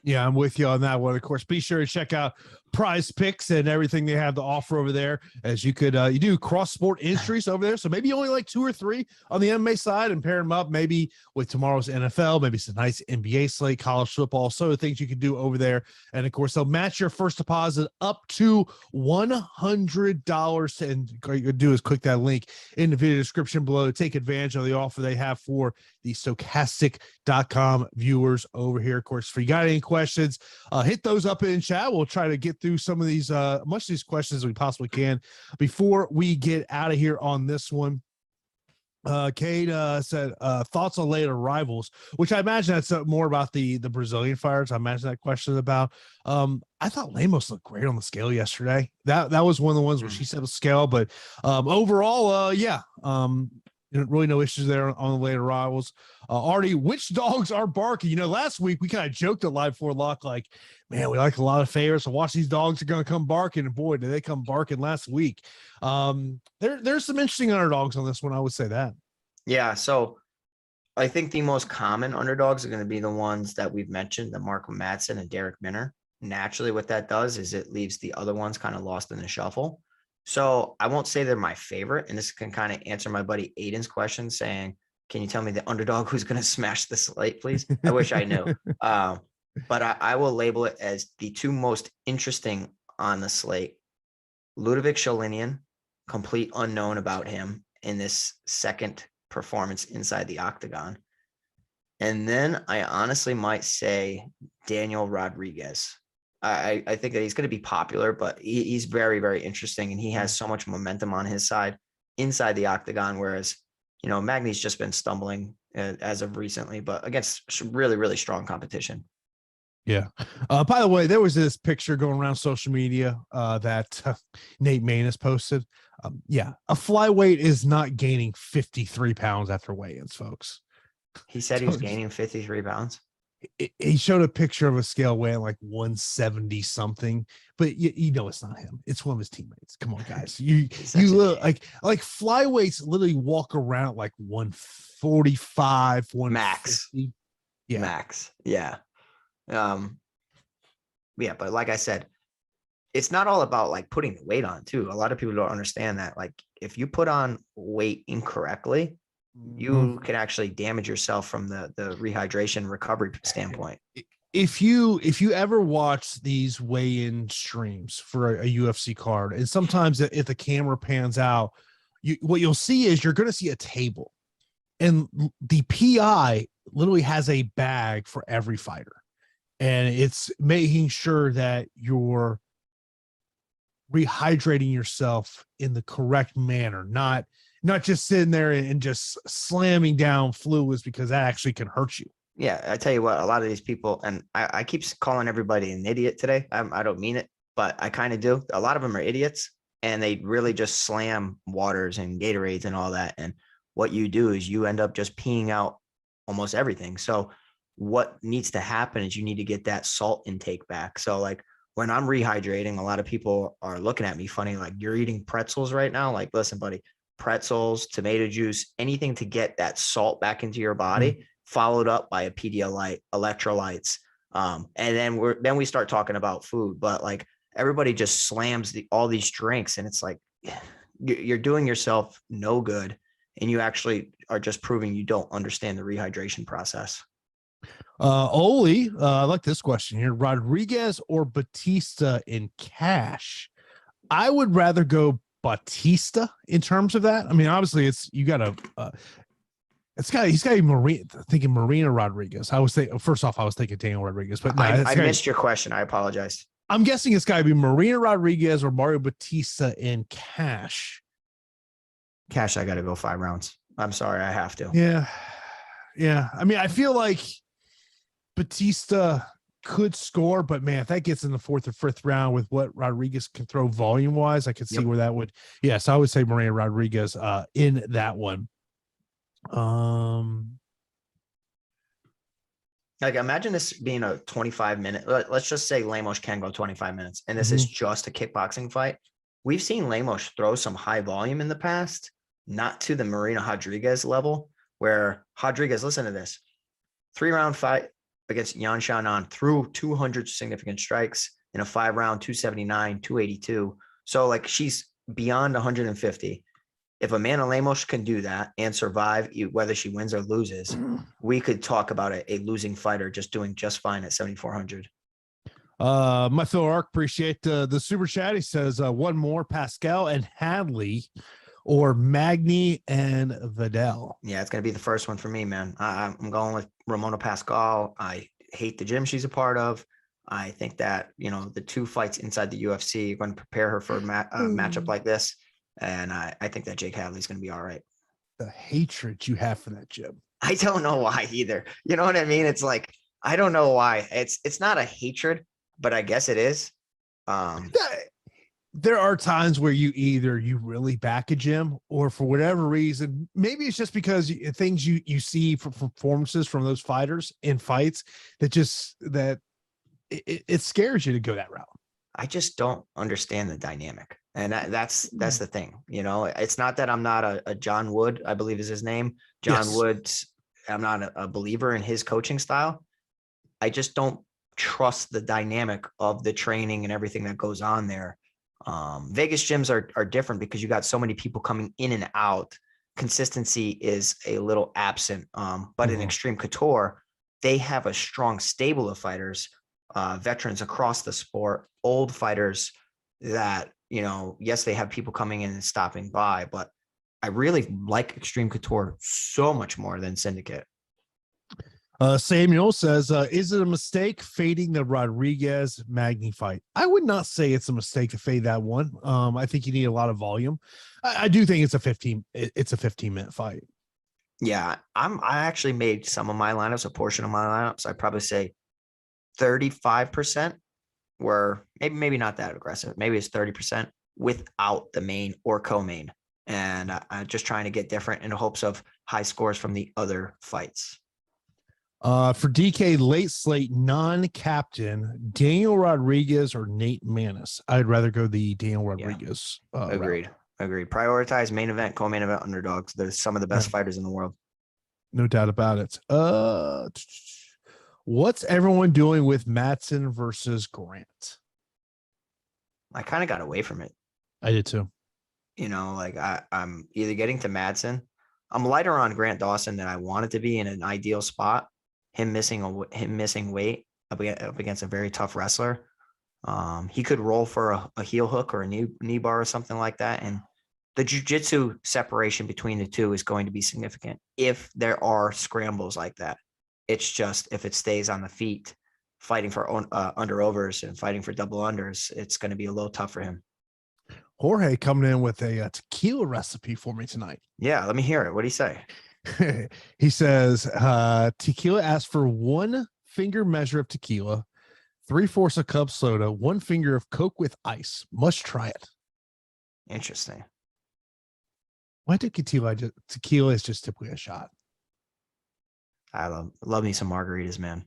Yeah, I'm with you on that one. Of course, be sure to check out PrizePicks and everything they have to offer over there, as you could you do cross sport entries over there. So maybe only like 2 or 3 on the MMA side and pair them up maybe with tomorrow's NFL, maybe some nice NBA slate, college football, so things you can do over there. And of course, they'll match your first deposit up to $100. And all you can do is click that link in the video description below to take advantage of the offer they have for the Stokastic.com viewers over here. Of course, if you got any questions, hit those up in chat. We'll try to get through some of these much of these questions as we possibly can before we get out of here on this one. Cade said thoughts on later rivals, which I imagine that's more about the Brazilian fighters. I imagine that question is about. I thought Lemos looked great on the scale yesterday. That was one of the ones where she said a scale, but overall, really no issues there on the later rivals. Artie, which dogs are barking? Last week we kind of joked at Live for Lock, like, man, we like a lot of favorites. So watch these dogs are going to come barking, and boy, did they come barking last week. There's some interesting underdogs on this one. I would say that. Yeah.
So I think the most common underdogs are going to be the ones that we've mentioned, the Marco Madsen and Derek Minner. Naturally, what that does is it leaves the other ones kind of lost in the shuffle. So I won't say they're my favorite, and this can kind of answer my buddy Aiden's question saying, can you tell me the underdog who's going to smash the slate, please? I wish I knew. But I will label it as the 2 most interesting on the slate. Ludovic Sholinian, complete unknown about him in this second performance inside the octagon. And then I honestly might say Daniel Rodriguez. I think that he's going to be popular, but he's very, very interesting, and he has so much momentum on his side inside the octagon, whereas, Magny's just been stumbling as of recently, but against really, really strong competition.
Yeah. By the way, there was this picture going around social media that Nate Maness posted. A flyweight is not gaining 53 pounds after weigh-ins, folks.
He said he was gaining 53 pounds.
he showed a picture of a scale weighing like 170 something, but you know it's not him. It's one of his teammates. Come on, guys. You look like flyweights literally walk around like 145, 150.
Max.
Yeah.
Max. Yeah. Yeah, but like I said, it's not all about like putting the weight on too. A lot of people don't understand that. Like if you put on weight incorrectly, you can actually damage yourself from the rehydration recovery standpoint.
If you ever watch these weigh-in streams for a UFC card, and sometimes if the camera pans out, what you'll see is you're going to see a table, and the PI literally has a bag for every fighter, and it's making sure that you're rehydrating yourself in the correct manner, not just sitting there and just slamming down fluids, because that actually can hurt you.
Yeah, I tell you what, a lot of these people, and I keep calling everybody an idiot today. I don't mean it, but I kind of do. A lot of them are idiots, and they really just slam waters and Gatorades and all that. And what you do is you end up just peeing out almost everything. So what needs to happen is you need to get that salt intake back. So like when I'm rehydrating, a lot of people are looking at me funny, like, you're eating pretzels right now. Like, listen, buddy, pretzels, tomato juice, anything to get that salt back into your body, followed up by a Pedialyte, electrolytes. And then we start talking about food, but like everybody just slams all these drinks, and it's like, you're doing yourself no good. And you actually are just proving you don't understand the rehydration process.
Oli, I like this question here. Rodriguez or Batista in cash? I would rather go Batista in terms of that. I mean, obviously he's got to be Marina Rodriguez. I was thinking Daniel Rodriguez, but no,
I missed your question. I apologize.
I'm guessing it's got to be Marina Rodriguez or Mario Batista in cash.
Cash, I got to go 5 rounds. I'm sorry, I have to.
Yeah. I mean, I feel like Batista could score, but man, if that gets in the 4th or 5th round with what Rodriguez can throw volume wise, I could see where that would. Yes, I would say Marina Rodriguez in that one.
Like, imagine this being a 25-minute. Let's just say Lemos can go 25 minutes, and this is just a kickboxing fight. We've seen Lemos throw some high volume in the past, not to the Marina Rodriguez level, where Rodriguez, listen to this, 3-round fight against Yan Xiaonan, threw 200 significant strikes in a 5-round, 279, 282. So like, she's beyond 150. If Amanda Lemos can do that and survive, whether she wins or loses, we could talk about a losing fighter just doing just fine at 7,400.
My Phil Ark, appreciate the super chat. He says one more, Pascal and Hadley or Magny and Vidal.
Yeah, it's going to be the first one for me, man. I'm going with Ramona Pascal. I hate the gym she's a part of. I think that, the 2 fights inside the UFC are going to prepare her for a matchup like this. And I think that Jake Hadley's going to be all right.
The hatred you have for that gym.
I don't know why either. You know what I mean? It's like, I don't know why. It's not a hatred, but I guess it is.
There are times where you really back a gym, or for whatever reason, maybe it's just because things you see from performances from those fighters in fights that it scares you to go that route. I
just don't understand the dynamic. And that's the thing, it's not that I'm not a John Wood, I believe is his name. John Wood. I'm not a believer in his coaching style. I just don't trust the dynamic of the training and everything that goes on there. Vegas gyms are different because you got so many people coming in and out. Consistency is a little absent. But in Extreme Couture, they have a strong stable of fighters, veterans across the sport, old fighters that, yes, they have people coming in and stopping by, but I really like Extreme Couture so much more than Syndicate.
Samuel says, is it a mistake fading the Rodriguez Magny fight? I would not say it's a mistake to fade that one. I think you need a lot of volume. I do think it's a 15-minute fight.
Yeah, I actually made some of my lineups, a portion of my lineups. I'd probably say 35% were maybe not that aggressive. Maybe it's 30% without the main or co-main. And I'm just trying to get different in the hopes of high scores from the other fights.
For DK late slate non-captain, Daniel Rodriguez or Nate Maness. I'd rather go the Daniel Rodriguez.
Agreed. Agreed. Prioritize main event, co-main event underdogs. They're some of the best fighters in the world.
No doubt about it. What's everyone doing with Madsen versus Grant?
I kind of got away from it.
I did too.
You know, like I'm either getting to Madsen. I'm lighter on Grant Dawson than I wanted to be in an ideal spot. Him missing weight up against a very tough wrestler. He could roll for a heel hook or a knee bar or something like that. And the jiu-jitsu separation between the two is going to be significant if there are scrambles like that. It's just if it stays on the feet, fighting for under overs and fighting for double unders, it's going to be a little tough for him.
Jorge coming in with a tequila recipe for me tonight.
Yeah, let me hear it. What do you say?
He says, tequila asks for 1 finger measure of tequila, 3/4 of cup soda, 1 finger of Coke with ice. Must try it.
Interesting.
Why do tequila is just typically a shot?
I love me some margaritas, man.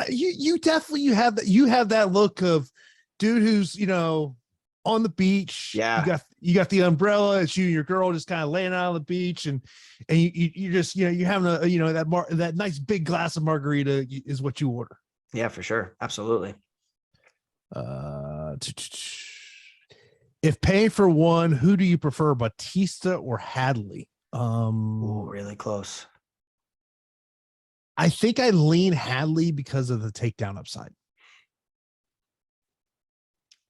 You definitely you have that look of dude who's, you know, on the beach.
Yeah.
You got the umbrella. It's you and your girl just kind of laying out on the beach, and you just, you know, you're having that nice big glass of margarita is what you order.
Yeah, for sure. Absolutely.
If paying for one, who do you prefer, Batista or Hadley?
Really close.
I think I lean Hadley because of the takedown upside.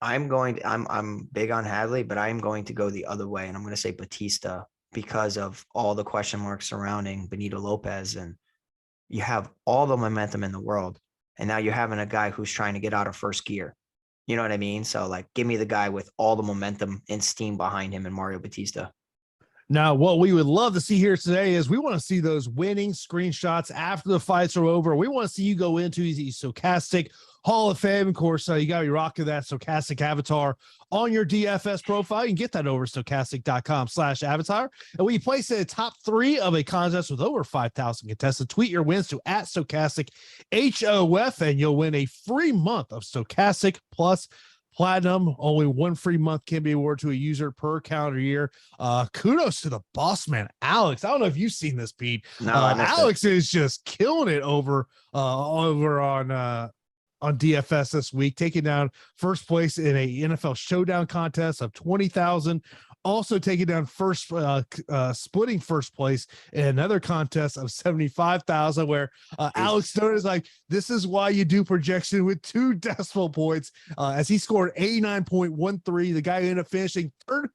I'm big on Hadley, but I'm going to go the other way, and I'm going to say Batista because of all the question marks surrounding Benito Lopez, and you have all the momentum in the world, and now you're having a guy who's trying to get out of first gear. You know what I mean? So, like, give me the guy with all the momentum and steam behind him, and Mario Batista.
Now, what we would love to see here today is we want to see those winning screenshots after the fights are over. We want to see you go into the Stokastic Hall of Fame. Of course, you got to be rocking that Stokastic avatar on your DFS profile. You can get that over stokastic.com/avatar. And when you place a top 3 of a contest with over 5,000 contestants, tweet your wins to @Stokastic HOF, and you'll win a free month of Stokastic Plus Platinum. Only 1 free month can be awarded to a user per calendar year. Kudos to the boss man, Alex. I don't know if you've seen this, Pete.
No,
Alex is just killing it over on DFS this week, taking down first place in a NFL showdown contest of 20,000. Also taking down splitting first place in another contest of 75,000, where Alex Stone is like, this is why you do projection with 2 decimal points, as he scored 89.13. The guy ended up finishing third,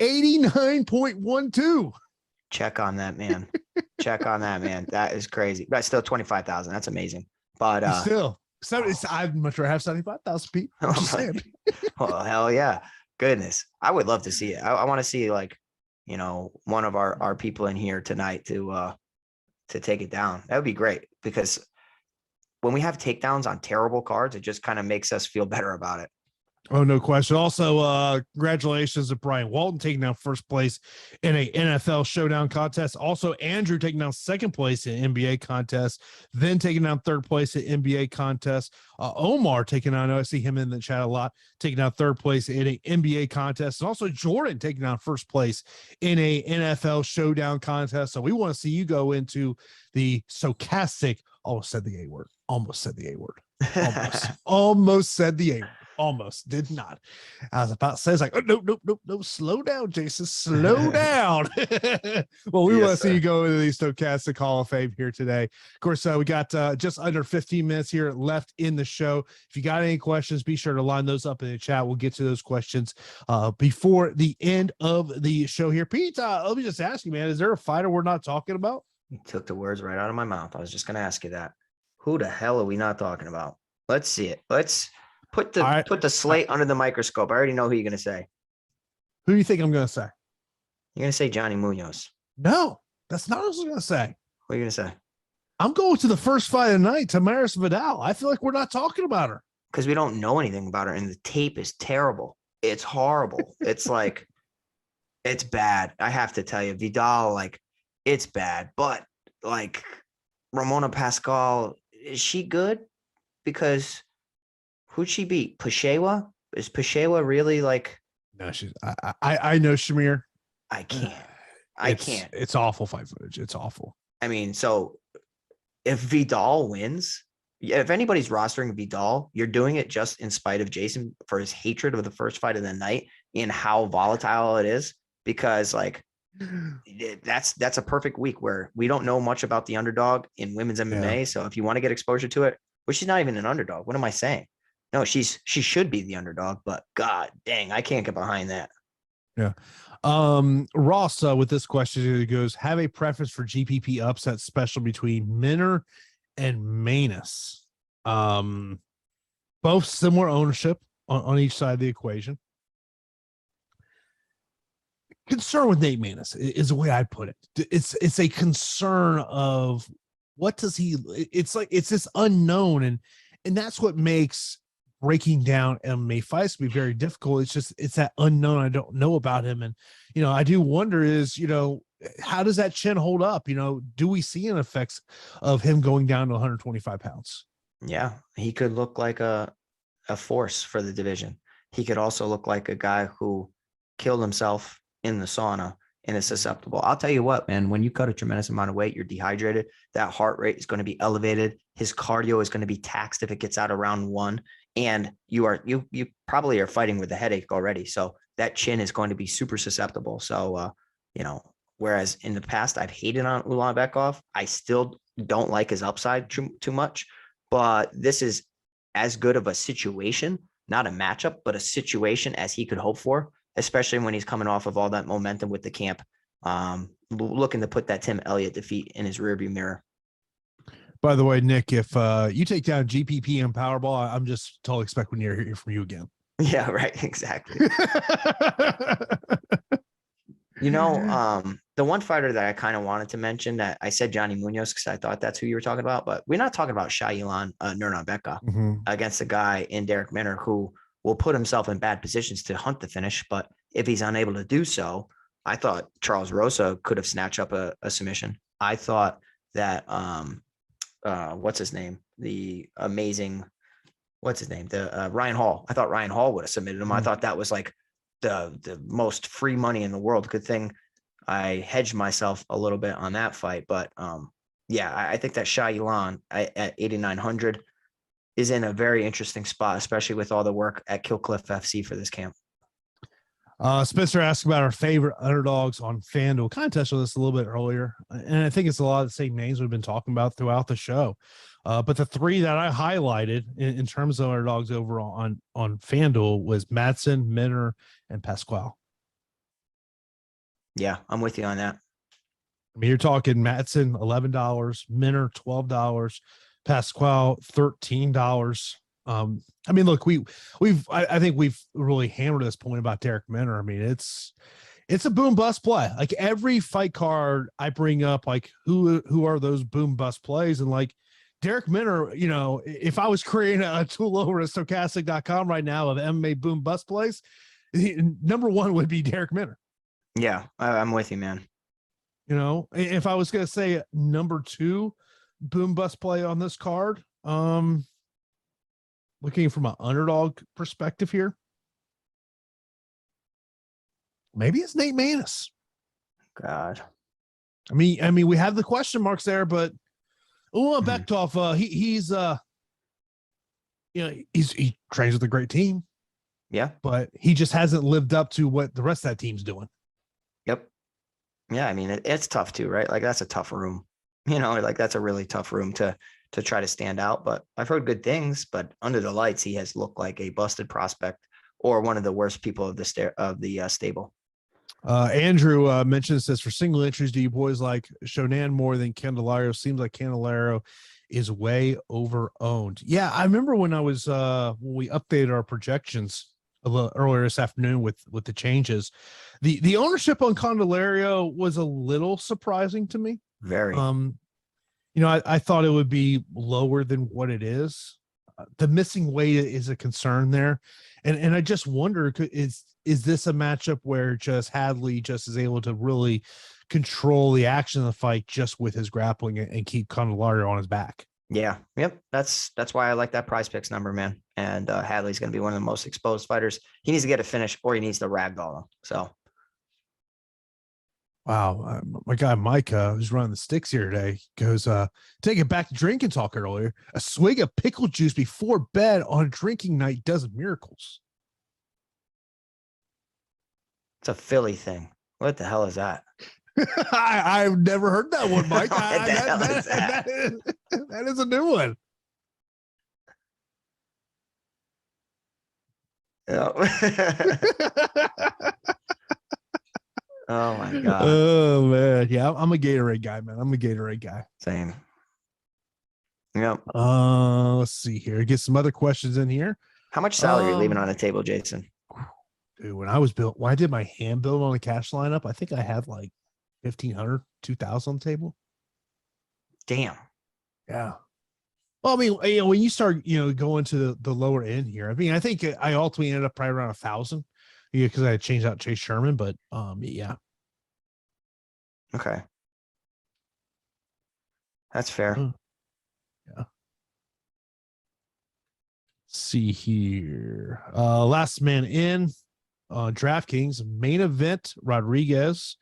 89.12.
Check on that, man. Check on that, man. That is crazy. But still 25,000. That's amazing. But
still, I'd much rather have 75,000, Pete. I'm just saying.
Well, hell yeah. Goodness. I would love to see it. I want to see, like, you know, one of our people in here tonight to take it down. That would be great, because when we have takedowns on terrible cards, it just kind of makes us feel better about it.
Oh, no question. Also, congratulations to Brian Walton taking down first place in a NFL showdown contest. Also, Andrew taking down second place in NBA contest, then taking down third place in NBA contest. Omar taking down, I know I see him in the chat a lot, taking down third place in an NBA contest. And also Jordan taking down first place in a NFL showdown contest. So we want to see you go into the Stokastic. Almost said the A word. Almost said the A word. Almost said the A word. Almost did not. I was about to say, it's like, oh, no, slow down, Jason, slow down. Well, we want to see you go into the Stokastic Hall of Fame here today. Of course, we got just under 15 minutes here left in the show. If you got any questions, be sure to line those up in the chat. We'll get to those questions before the end of the show here. Pete, let me just ask you, man, is there a fighter we're not talking about?
You took the words right out of my mouth. I was just going to ask you that. Who the hell are we not talking about? Let's see it. Let's put the slate under the microscope. I already know who you're going to say.
Who do you think I'm going to say?
You're going to say Johnny Munoz.
No, that's not what I was going to say.
What are you going to say?
I'm going to the first fight of the night, Tamaris Vidal. I feel like we're not talking about her.
Because we don't know anything about her, and the tape is terrible. It's horrible. It's like, it's bad. I have to tell you, Vidal, like, it's bad. But, like, Ramona Pascal, is she good? Because who'd she beat? Peshewa? Is Peshewa really like?
No, I know Shamir.
I can't.
It's awful fight footage. It's awful.
I mean, so if Vidal wins, if anybody's rostering Vidal, you're doing it just in spite of Jason for his hatred of the first fight of the night and how volatile it is. Because like that's a perfect week where we don't know much about the underdog in women's MMA. Yeah. So if you want to get exposure to it, well, she's not even an underdog. What am I saying? No, she should be the underdog, but God dang, I can't get behind that.
Yeah. Ross, with this question, it goes, have a preference for GPP upset special between Minner and Manus. Both similar ownership on each side of the equation. Concern with Nate Manus is the way I put it. It's a concern of what does he, it's this unknown, and that's what makes breaking down MMA fights be very difficult. It's that unknown. I don't know about him. And, I do wonder is, how does that chin hold up? Do we see an effects of him going down to 125 pounds?
Yeah. He could look like a force for the division. He could also look like a guy who killed himself in the sauna and is susceptible. I'll tell you what, man, when you cut a tremendous amount of weight, you're dehydrated. That heart rate is going to be elevated. His cardio is going to be taxed if it gets out of round 1. And you probably are fighting with a headache already. So that chin is going to be super susceptible. So, whereas in the past I've hated on Ulanbekov, I still don't like his upside too much, but this is as good of a situation, not a matchup, but a situation as he could hope for, especially when he's coming off of all that momentum with the camp, looking to put that Tim Elliott defeat in his rearview mirror.
By the way, Nick, if you take down GPP and Powerball, I'm just totally expecting to hear from you again.
Yeah, right. Exactly. The one fighter that I kind of wanted to mention that I said Johnny Munoz because I thought that's who you were talking about, but we're not talking about Shailan Nurmagomedov against a guy in Derek Minner who will put himself in bad positions to hunt the finish. But if he's unable to do so, I thought Charles Rosa could have snatched up a submission. I thought that what's his name? Ryan Hall. I thought Ryan Hall would have submitted him. I thought that was like the most free money in the world. Good thing I hedged myself a little bit on that fight. But I think that Shah Yilan at 8,900 is in a very interesting spot, especially with all the work at Killcliff FC for this camp.
Spencer asked about our favorite underdogs on FanDuel. Kind of touched on this a little bit earlier, and I think it's a lot of the same names we've been talking about throughout the show. But the three that I highlighted in terms of underdogs overall on FanDuel was Madsen, Minner, and Pasquale.
Yeah, I'm with you on that.
I mean, you're talking Madsen, $11, Minner, $12, Pasquale, $13. I mean, look, I think we've really hammered this point about Derek Minner. I mean, it's a boom bust play. Like every fight card I bring up, like who are those boom bust plays? And like Derek Minner, if I was creating a tool over at Stokastic.com right now of MMA boom bust plays, number one would be Derek Minner.
Yeah, I'm with you, man.
If I was going to say number 2 boom bust play on this card, looking from an underdog perspective here, maybe it's Nate Manus.
God.
I mean, we have the question marks there, but Bektoff, he trains with a great team.
Yeah.
But he just hasn't lived up to what the rest of that team's doing.
Yep. Yeah. I mean, it's tough too, right? Like that's a tough room, like that's a really tough room to try to stand out, but I've heard good things, but under the lights, he has looked like a busted prospect or one of the worst people of the stable.
Andrew mentions this for single entries. Do you boys like Shonan more than Candelario? Seems like Candelario is way over owned. Yeah. I remember when I was, when we updated our projections a little earlier this afternoon with the changes, the ownership on Candelario was a little surprising to me.
Very.
I thought it would be lower than what it is. The missing weight is a concern there. And I just wonder, is this a matchup where just Hadley just is able to really control the action of the fight just with his grappling and keep Candelario on his back.
Yeah. Yep. That's why I like that PrizePicks number, man. And Hadley's going to be one of the most exposed fighters. He needs to get a finish or he needs to ragdoll him. So.
Wow. My guy, Mike, who's running the sticks here today, goes, take it back to drinking talk earlier. A swig of pickle juice before bed on drinking night does miracles.
It's a Philly thing. What the hell is that?
I've never heard that one, Mike.
That
is a new one.
Oh. Oh my God.
Oh man. Yeah, I'm a Gatorade guy, man. I'm a Gatorade guy.
Same. Yep.
Let's see here. Get some other questions in here.
How much salary are you leaving on the table, Jason?
Dude, when I did my hand build on the cash lineup, I think I had like 1,500, 2,000 on the table.
Damn.
Yeah. Well, I mean, when you start, going to the lower end here, I mean, I think I ultimately ended up probably around 1,000. Yeah, because I had changed out Chase Sherman, but yeah.
Okay. That's fair.
Yeah. See here. Last man in DraftKings main event, Rodriguez,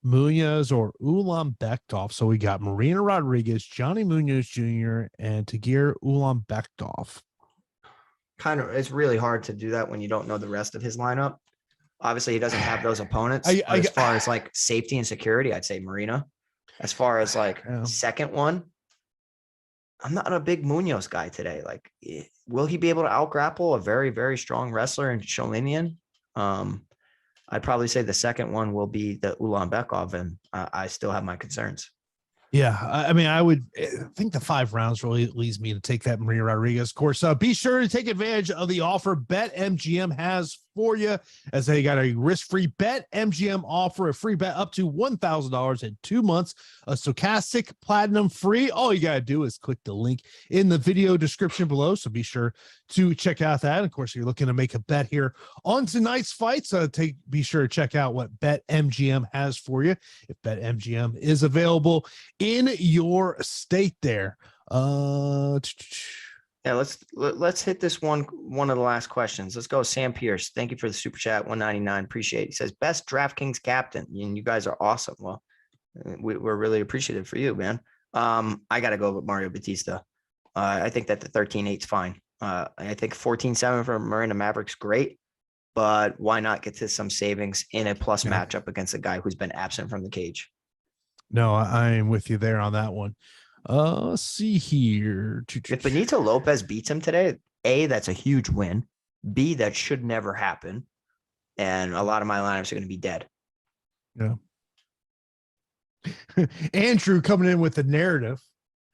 Munoz, or Ulan-Bekdov. So we got Marina Rodriguez, Johnny Munoz Jr., and Tagir Ulan-Bekdov.
It's really hard to do that when you don't know the rest of his lineup. Obviously, he doesn't have those opponents. As far as like safety and security, I'd say Marina. As far as like second one, I'm not a big Munoz guy today. Like, will he be able to out-grapple a very, very strong wrestler in Sholinian? I'd probably say the second one will be the Ulan-Bekdov, and I still have my concerns.
Yeah, I mean, I think the 5 rounds really leads me to take that Marina Rodriguez. Of course, be sure to take advantage of the offer BetMGM has for you, as they got a risk-free BetMGM offer, a free bet up to $1,000 in 2 months, a Stokastic Platinum free. All you got to do is click the link in the video description below, so be sure to check out that. And of course, if you're looking to make a bet here on tonight's fights, be sure to check out what BetMGM has for you, if BetMGM is available in your state there.
Yeah, let's hit this one of the last questions. Let's go. Sam Pierce, thank you for the super chat, 199. Appreciate it. He says, best DraftKings captain, and you guys are awesome. Well, we're really appreciative for you, man. I got to go with Mario Batista. I think that the 13-8 is fine. I think 14-7 for Marina Maverick's great, but why not get to some savings in a plus matchup against a guy who's been absent from the cage?
No, I am with you there on that one. Let's see here.
If Benito Lopez beats him today, A, that's a huge win. B, that should never happen. And a lot of my lineups are going to be dead.
Yeah. Andrew coming in with the narrative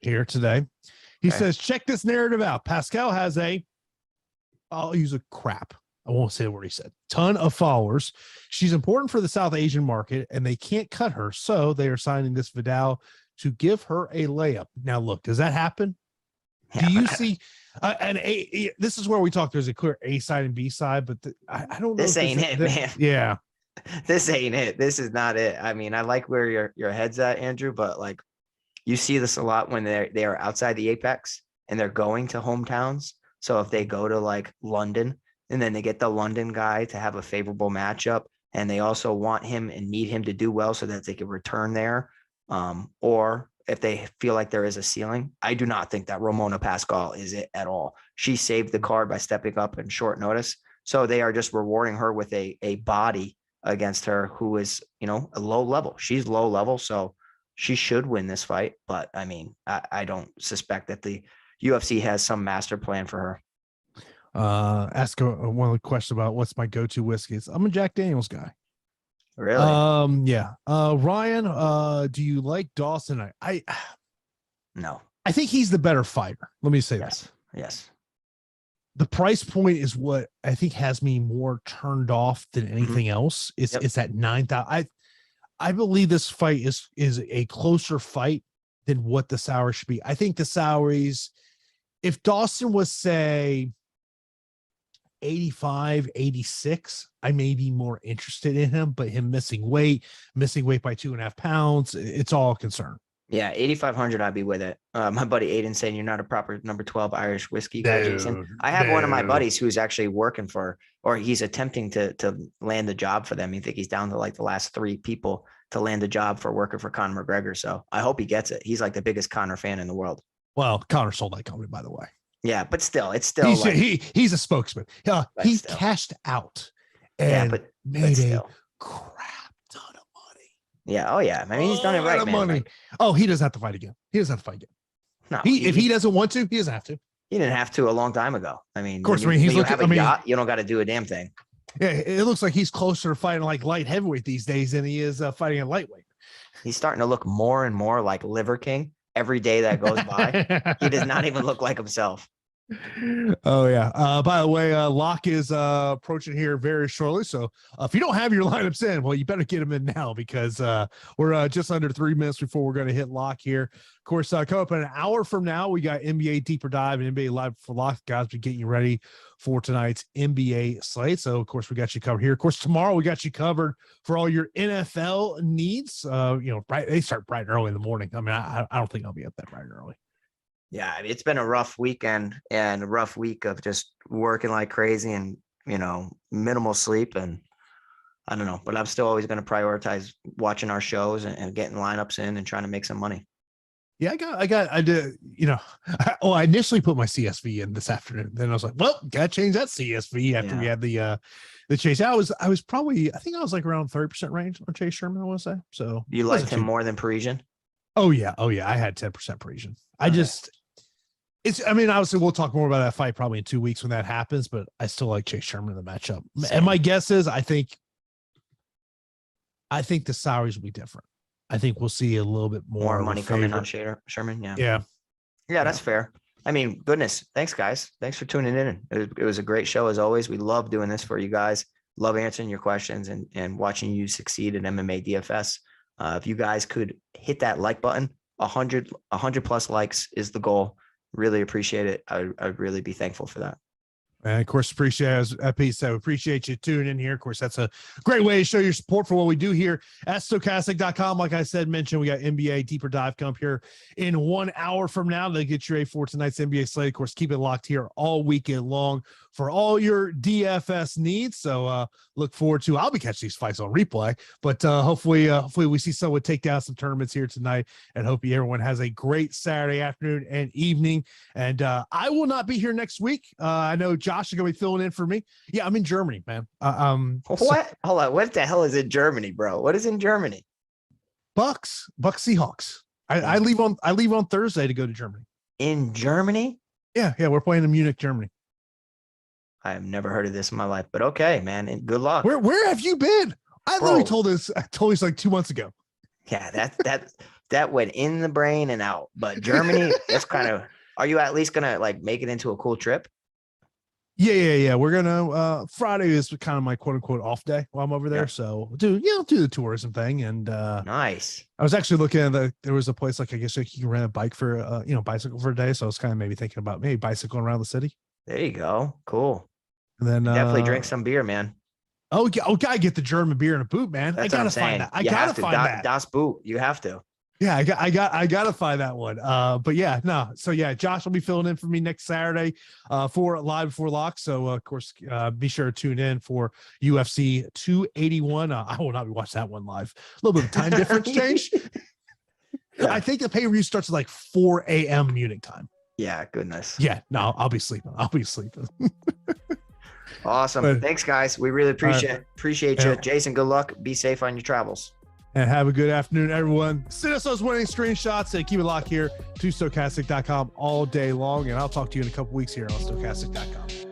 here today. He says, check this narrative out. Pascal has I'll use a crap. I won't say the word he said. Ton of followers. She's important for the South Asian market, and they can't cut her. So they are signing this Vidal to give her a layup. Now, look, does that happen? Yeah. Do you see this is where we talk. There's a clear A side and B side, but I don't know.
This ain't it, man.
Yeah.
This ain't it. This is not it. I mean, I like where your head's at, Andrew, but like you see this a lot when they are outside the Apex and they're going to hometowns. So if they go to like London and then they get the London guy to have a favorable matchup, and they also want him and need him to do well so that they can return there. Or if they feel like there is a ceiling, I do not think that Ramona Pascal is it at all. She saved the card by stepping up in short notice. So they are just rewarding her with a body against her who is, a low level. She's low level, so she should win this fight. But I mean, I don't suspect that the UFC has some master plan for her.
Ask one of the questions about what's my go-to whiskeys. I'm a Jack Daniels guy.
Really?
Yeah. Ryan, do you like Dawson?
No.
I think he's the better fighter. Let me say that.
Yes.
The price point is what I think has me more turned off than anything else. It's at 9,000. I believe this fight is a closer fight than what the salary should be. I think the salaries, if Dawson was say 85, 86, I may be more interested in him, but him missing weight by 2.5 pounds, it's all a concern.
Yeah, 8,500, I'd be with it. My buddy Aiden saying you're not a proper number 12 Irish whiskey guy, Jason. I have one of my buddies who's actually working for, or he's attempting to land a job for them. You think he's down to like the last 3 people to land a job for working for Conor McGregor. So I hope he gets it. He's like the biggest Conor fan in the world.
Well, Conor sold that company, by the way.
Yeah, but still, it's still
he's a spokesman. He cashed out and made a crap ton of money.
Yeah. Oh yeah. I mean, he's done it right, man.
Money. Oh, he doesn't have to fight again. No, if he doesn't want to, he doesn't have to.
He didn't have to a long time ago. I mean,
of course, he's looking.
Yacht, you don't got to do a damn thing.
Yeah, it looks like he's closer to fighting like light heavyweight these days than he is fighting a lightweight.
He's starting to look more and more like Liver King every day that goes by. He does not even look like himself.
Oh yeah. By the way, lock is approaching here very shortly. So if you don't have your lineups in, well, you better get them in now because we're just under 3 minutes before we're going to hit lock here. Of course, come up in an hour from now, we got NBA Deeper Dive and NBA Live for Lock. Guys, we're getting you ready for tonight's NBA slate. So, of course, we got you covered here. Of course, tomorrow we got you covered for all your NFL needs. They start bright and early in the morning. I mean, I don't think I'll be up that bright and early.
Yeah, I mean, it's been a rough weekend and a rough week of just working like crazy and, minimal sleep. And I don't know, but I'm still always going to prioritize watching our shows and getting lineups in and trying to make some money.
Yeah, I did, I initially put my CSV in this afternoon. Then I was like, well, got to change that CSV after we had the chase. I was probably, I think I was like around 30% range on Chase Sherman, I want to say. So
you liked him more than Parisian?
Oh yeah. I had 10% Parisian. Obviously we'll talk more about that fight probably in 2 weeks when that happens, but I still like Chase Sherman in the matchup. Same. And my guess is I think the salaries will be different. I think we'll see a little bit more
money coming on Sherman.
Yeah.
Yeah, that's fair. I mean, goodness. Thanks, guys. Thanks for tuning in. It was a great show as always. We love doing this for you guys. Love answering your questions and watching you succeed in MMA DFS. If you guys could hit that like button, 100 plus likes is the goal. Really appreciate it. I'd really be thankful for that.
And of course, as Pete said, we appreciate you tuning in here. Of course, that's a great way to show your support for what we do here at Stokastic.com. Like I mentioned, we got NBA Deeper Dive come up here in 1 hour from now. They get you ready for tonight's NBA slate. Of course, keep it locked here all weekend long for all your DFS needs. So look forward to, I'll be catching these fights on replay, but hopefully we see someone take down some tournaments here tonight, and hope everyone has a great Saturday afternoon and evening. And I will not be here next week. I know Josh is going to be filling in for me. Yeah, I'm in Germany, man.
What? Hold on. What the hell is in Germany, bro? What is in Germany?
Bucks Seahawks. I leave on Thursday to go to Germany.
In Germany?
Yeah. We're playing in Munich, Germany.
I have never heard of this in my life, but okay, man. And good luck.
Where have you been? I literally told this like 2 months ago.
Yeah, that went in the brain and out. But Germany, that's kind of. Are you at least gonna like make it into a cool trip?
Yeah. We're gonna Friday is kind of my quote unquote off day while I'm over there. Yeah. So do the tourism thing. And
nice.
I was actually looking at there was a place like I guess you can rent a bike for bicycle for a day. So I was kind of maybe thinking about maybe bicycling around the city.
There you go. Cool.
And then
definitely drink some beer, man.
Gotta get the German beer in a boot, man.
That's
I gotta find that. I gotta find that.
Das Boot. You have to.
Yeah, I gotta find that one. But yeah, no. So yeah, Josh will be filling in for me next Saturday for Live Before Lock. So of course, be sure to tune in for UFC 281. I will not be watching that one live. A little bit of time difference change. Yeah. I think the pay-per-view starts at like 4 a.m. Munich time.
Yeah, goodness.
Yeah, no, I'll be sleeping.
Awesome. Thanks, guys. We really appreciate you. Jason, good luck. Be safe on your travels.
And have a good afternoon, everyone. Send us those winning screenshots and keep it locked here to Stokastic.com all day long. And I'll talk to you in a couple weeks here on Stokastic.com.